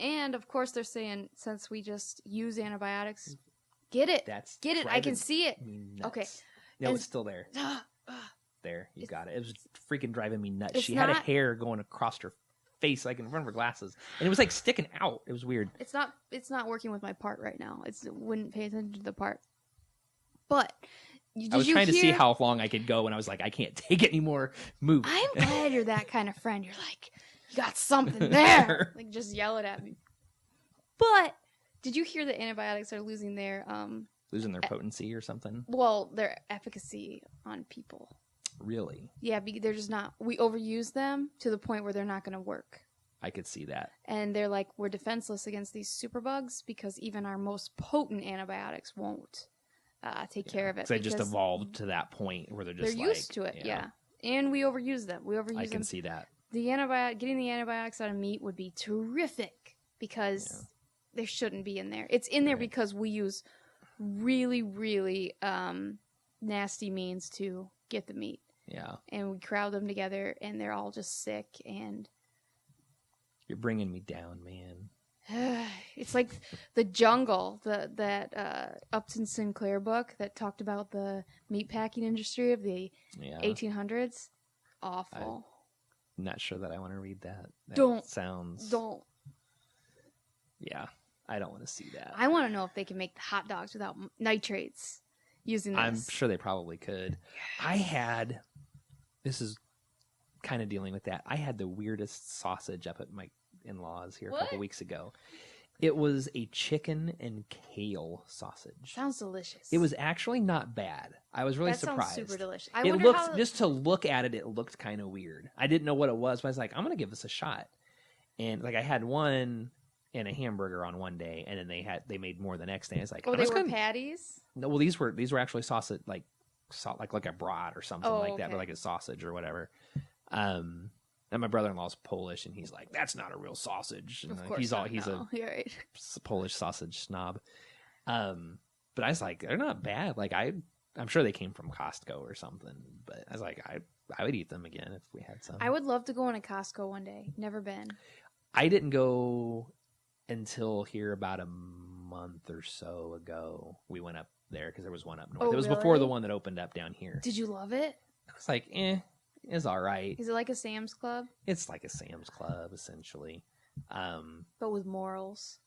[SPEAKER 1] And, of course, they're saying, since we just use antibiotics, get it. Get it. I can see it. Okay.
[SPEAKER 2] No, it's still there. There. You got it. It was freaking driving me nuts. She had a hair going across her face, like in front of her glasses. And it was, like, sticking out. It was weird.
[SPEAKER 1] It's not working with my part right now. It wouldn't pay attention to the part. But...
[SPEAKER 2] I was trying to see how long I could go, and I was like, I can't take it anymore. Move.
[SPEAKER 1] I'm glad you're that kind of friend. You're like... You got something there. Like, just yell it at me. But did you hear that antibiotics are losing their
[SPEAKER 2] potency or something?
[SPEAKER 1] Well, their efficacy on people.
[SPEAKER 2] Really?
[SPEAKER 1] Yeah, they're just not. We overuse them to the point where they're not going to work.
[SPEAKER 2] I could see that.
[SPEAKER 1] And they're like, we're defenseless against these superbugs because even our most potent antibiotics won't take care of it.
[SPEAKER 2] Because they just evolved to that point where they're
[SPEAKER 1] used to it. Yeah. And we overuse them.
[SPEAKER 2] I can see that.
[SPEAKER 1] Getting the antibiotics out of meat would be terrific because they shouldn't be in there. It's in there because we use really, really nasty means to get the meat.
[SPEAKER 2] Yeah.
[SPEAKER 1] And we crowd them together, and they're all just sick. And
[SPEAKER 2] you're bringing me down, man.
[SPEAKER 1] It's like The Jungle, that Upton Sinclair book that talked about the meatpacking industry of the 1800s. Awful.
[SPEAKER 2] I'm not sure that I want to read that.
[SPEAKER 1] Don't.
[SPEAKER 2] Yeah, I don't want to see that.
[SPEAKER 1] I want to know if they can make the hot dogs without nitrates using this.
[SPEAKER 2] I'm sure they probably could. This is kind of dealing with that. I had the weirdest sausage up at my in-laws here a couple weeks ago. It was a chicken and kale sausage.
[SPEAKER 1] Sounds delicious.
[SPEAKER 2] It was actually not bad. I was really surprised.
[SPEAKER 1] Sounds super delicious.
[SPEAKER 2] Just to look at it, it looked kind of weird. I didn't know what it was, but I was like, I'm going to give this a shot. And like I had one, and a hamburger on one day, and then they made more the next day. It's like,
[SPEAKER 1] Oh,
[SPEAKER 2] I'm
[SPEAKER 1] they
[SPEAKER 2] just
[SPEAKER 1] were
[SPEAKER 2] gonna-
[SPEAKER 1] patties?
[SPEAKER 2] No, well, these were actually sausage, like a brat or something like that,
[SPEAKER 1] okay.
[SPEAKER 2] but like a sausage or whatever. And my brother-in-law's Polish, and he's like, "That's not a real sausage." And
[SPEAKER 1] Of course
[SPEAKER 2] he's
[SPEAKER 1] not,
[SPEAKER 2] he's
[SPEAKER 1] no. You're right.
[SPEAKER 2] a Polish sausage snob. But I was like, they're not bad. Like I'm sure they came from Costco or something. But I was like, I would eat them again if we had some.
[SPEAKER 1] I would love to go in a Costco one day. Never been.
[SPEAKER 2] I didn't go until here about a month or so ago. We went up there because there was one up north.
[SPEAKER 1] Oh,
[SPEAKER 2] it was before
[SPEAKER 1] really?
[SPEAKER 2] the one that opened up down here.
[SPEAKER 1] Did you love it?
[SPEAKER 2] I was like, it's all right.
[SPEAKER 1] Is it like a Sam's Club?
[SPEAKER 2] It's like a Sam's Club essentially,
[SPEAKER 1] But with morals.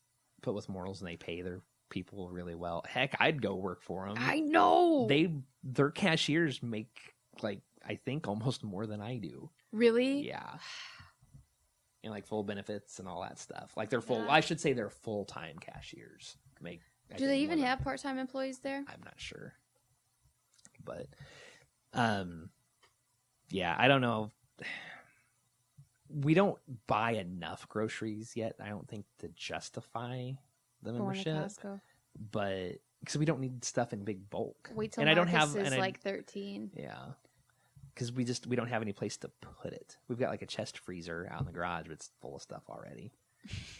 [SPEAKER 2] but with morals, and they pay their people really well. Heck, I'd go work for them.
[SPEAKER 1] I know.
[SPEAKER 2] Their cashiers make like I think almost more than I do.
[SPEAKER 1] Really?
[SPEAKER 2] Yeah. And like full benefits and all that stuff. Like they're full.
[SPEAKER 1] Yeah.
[SPEAKER 2] I should say they're full-time cashiers.
[SPEAKER 1] Do they even have part-time employees there?
[SPEAKER 2] I'm not sure. But yeah, I don't know. We don't buy enough groceries yet, I don't think, to justify the
[SPEAKER 1] Going to
[SPEAKER 2] membership.
[SPEAKER 1] Costco.
[SPEAKER 2] But because we don't need stuff in big bulk.
[SPEAKER 1] Wait till
[SPEAKER 2] and I don't
[SPEAKER 1] Marcus
[SPEAKER 2] have
[SPEAKER 1] is
[SPEAKER 2] and
[SPEAKER 1] like 13.
[SPEAKER 2] yeah. Because we don't have any place to put it. We've got like a chest freezer out in the garage, but it's full of stuff already.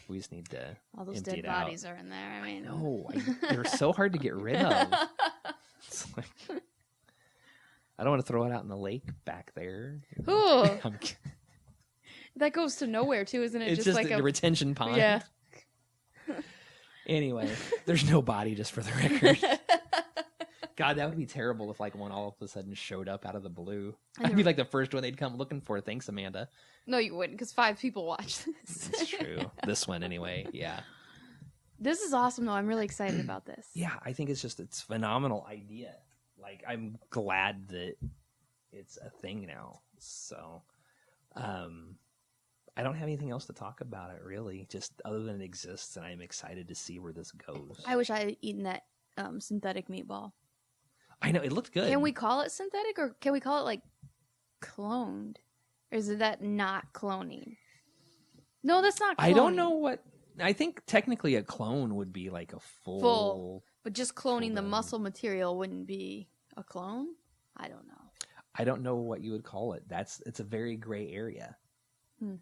[SPEAKER 2] We just need to
[SPEAKER 1] All those
[SPEAKER 2] empty
[SPEAKER 1] dead
[SPEAKER 2] it out.
[SPEAKER 1] bodies are in there. I mean,
[SPEAKER 2] No, they're so hard to get rid of. It's like, I don't want to throw it out in the lake back there.
[SPEAKER 1] Ooh.
[SPEAKER 2] I'm kidding.
[SPEAKER 1] That goes to nowhere too, isn't it?
[SPEAKER 2] It's just
[SPEAKER 1] like
[SPEAKER 2] a retention pond.
[SPEAKER 1] Yeah.
[SPEAKER 2] Anyway, there's no body, just for the record. God, that would be terrible if like one all of a sudden showed up out of the blue. I'd be like the first one they'd come looking for. Thanks, Amanda.
[SPEAKER 1] No, you wouldn't, because 5 people watch this.
[SPEAKER 2] That's true. This one anyway. Yeah.
[SPEAKER 1] This is awesome, though. I'm really excited about this.
[SPEAKER 2] Yeah, I think it's a phenomenal idea. Like, I'm glad that it's a thing now. So, I don't have anything else to talk about it, really, just other than it exists, and I'm excited to see where this goes.
[SPEAKER 1] I wish I had eaten that synthetic meatball.
[SPEAKER 2] I know, it looked good.
[SPEAKER 1] Can we call it synthetic, or can we call it, like, cloned? Or is that not cloning? No, that's not cloning.
[SPEAKER 2] I don't know what... I think technically a clone would be like a full...
[SPEAKER 1] But just cloning the
[SPEAKER 2] full-on.
[SPEAKER 1] muscle material wouldn't be a clone? I don't know.
[SPEAKER 2] I don't know what you would call it. It's a very gray area.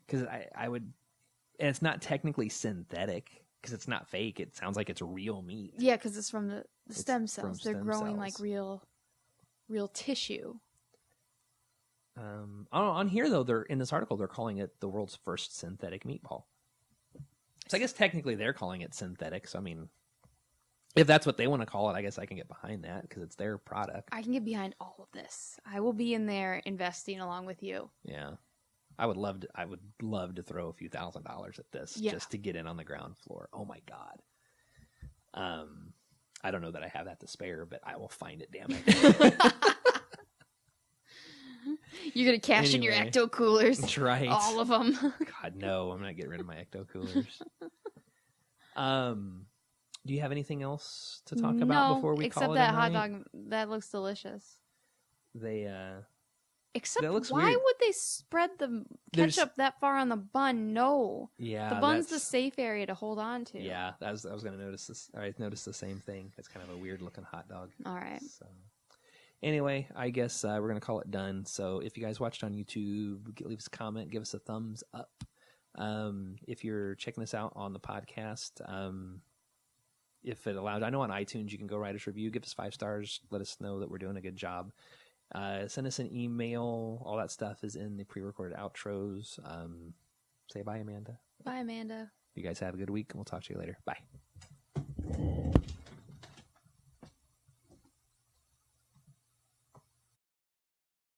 [SPEAKER 2] Because I would... And it's not technically synthetic, because it's not fake. It sounds like it's real meat.
[SPEAKER 1] Yeah, because it's from the stem
[SPEAKER 2] from
[SPEAKER 1] cells. They're
[SPEAKER 2] stem
[SPEAKER 1] growing
[SPEAKER 2] cells.
[SPEAKER 1] like real tissue.
[SPEAKER 2] On here, though, they're in this article, they're calling it the world's first synthetic meatball. So I guess technically they're calling it synthetic. So, I mean, if that's what they want to call it, I guess I can get behind that because it's their product.
[SPEAKER 1] I can get behind all of this. I will be in there investing along with you.
[SPEAKER 2] Yeah. I would love to throw a few $1,000s at this just to get in on the ground floor. Oh my God. I don't know that I have that to spare, but I will find it, damn it.
[SPEAKER 1] You're going to cash in your ecto coolers.
[SPEAKER 2] That's right.
[SPEAKER 1] All of them.
[SPEAKER 2] God, no, I'm not getting rid of my ecto coolers. Do you have anything else to talk about before we call it
[SPEAKER 1] except that
[SPEAKER 2] a
[SPEAKER 1] hot
[SPEAKER 2] night?
[SPEAKER 1] dog. That looks delicious.
[SPEAKER 2] They,
[SPEAKER 1] Except
[SPEAKER 2] that looks
[SPEAKER 1] why
[SPEAKER 2] weird.
[SPEAKER 1] would they spread the ketchup that far on the bun? No.
[SPEAKER 2] Yeah.
[SPEAKER 1] The bun's the safe area to hold on to.
[SPEAKER 2] Yeah, I was going to notice this. I noticed the same thing. It's kind of a weird looking hot dog.
[SPEAKER 1] All right.
[SPEAKER 2] So, anyway, I guess we're going to call it done. So if you guys watched on YouTube, leave us a comment, give us a thumbs up. If you're checking us out on the podcast, if it allows, I know on iTunes you can go write us a review, give us 5 stars, let us know that we're doing a good job. Send us an email. All that stuff is in the pre-recorded outros. Say bye, Amanda.
[SPEAKER 1] Bye, Amanda.
[SPEAKER 2] You guys have a good week, and we'll talk to you later. Bye.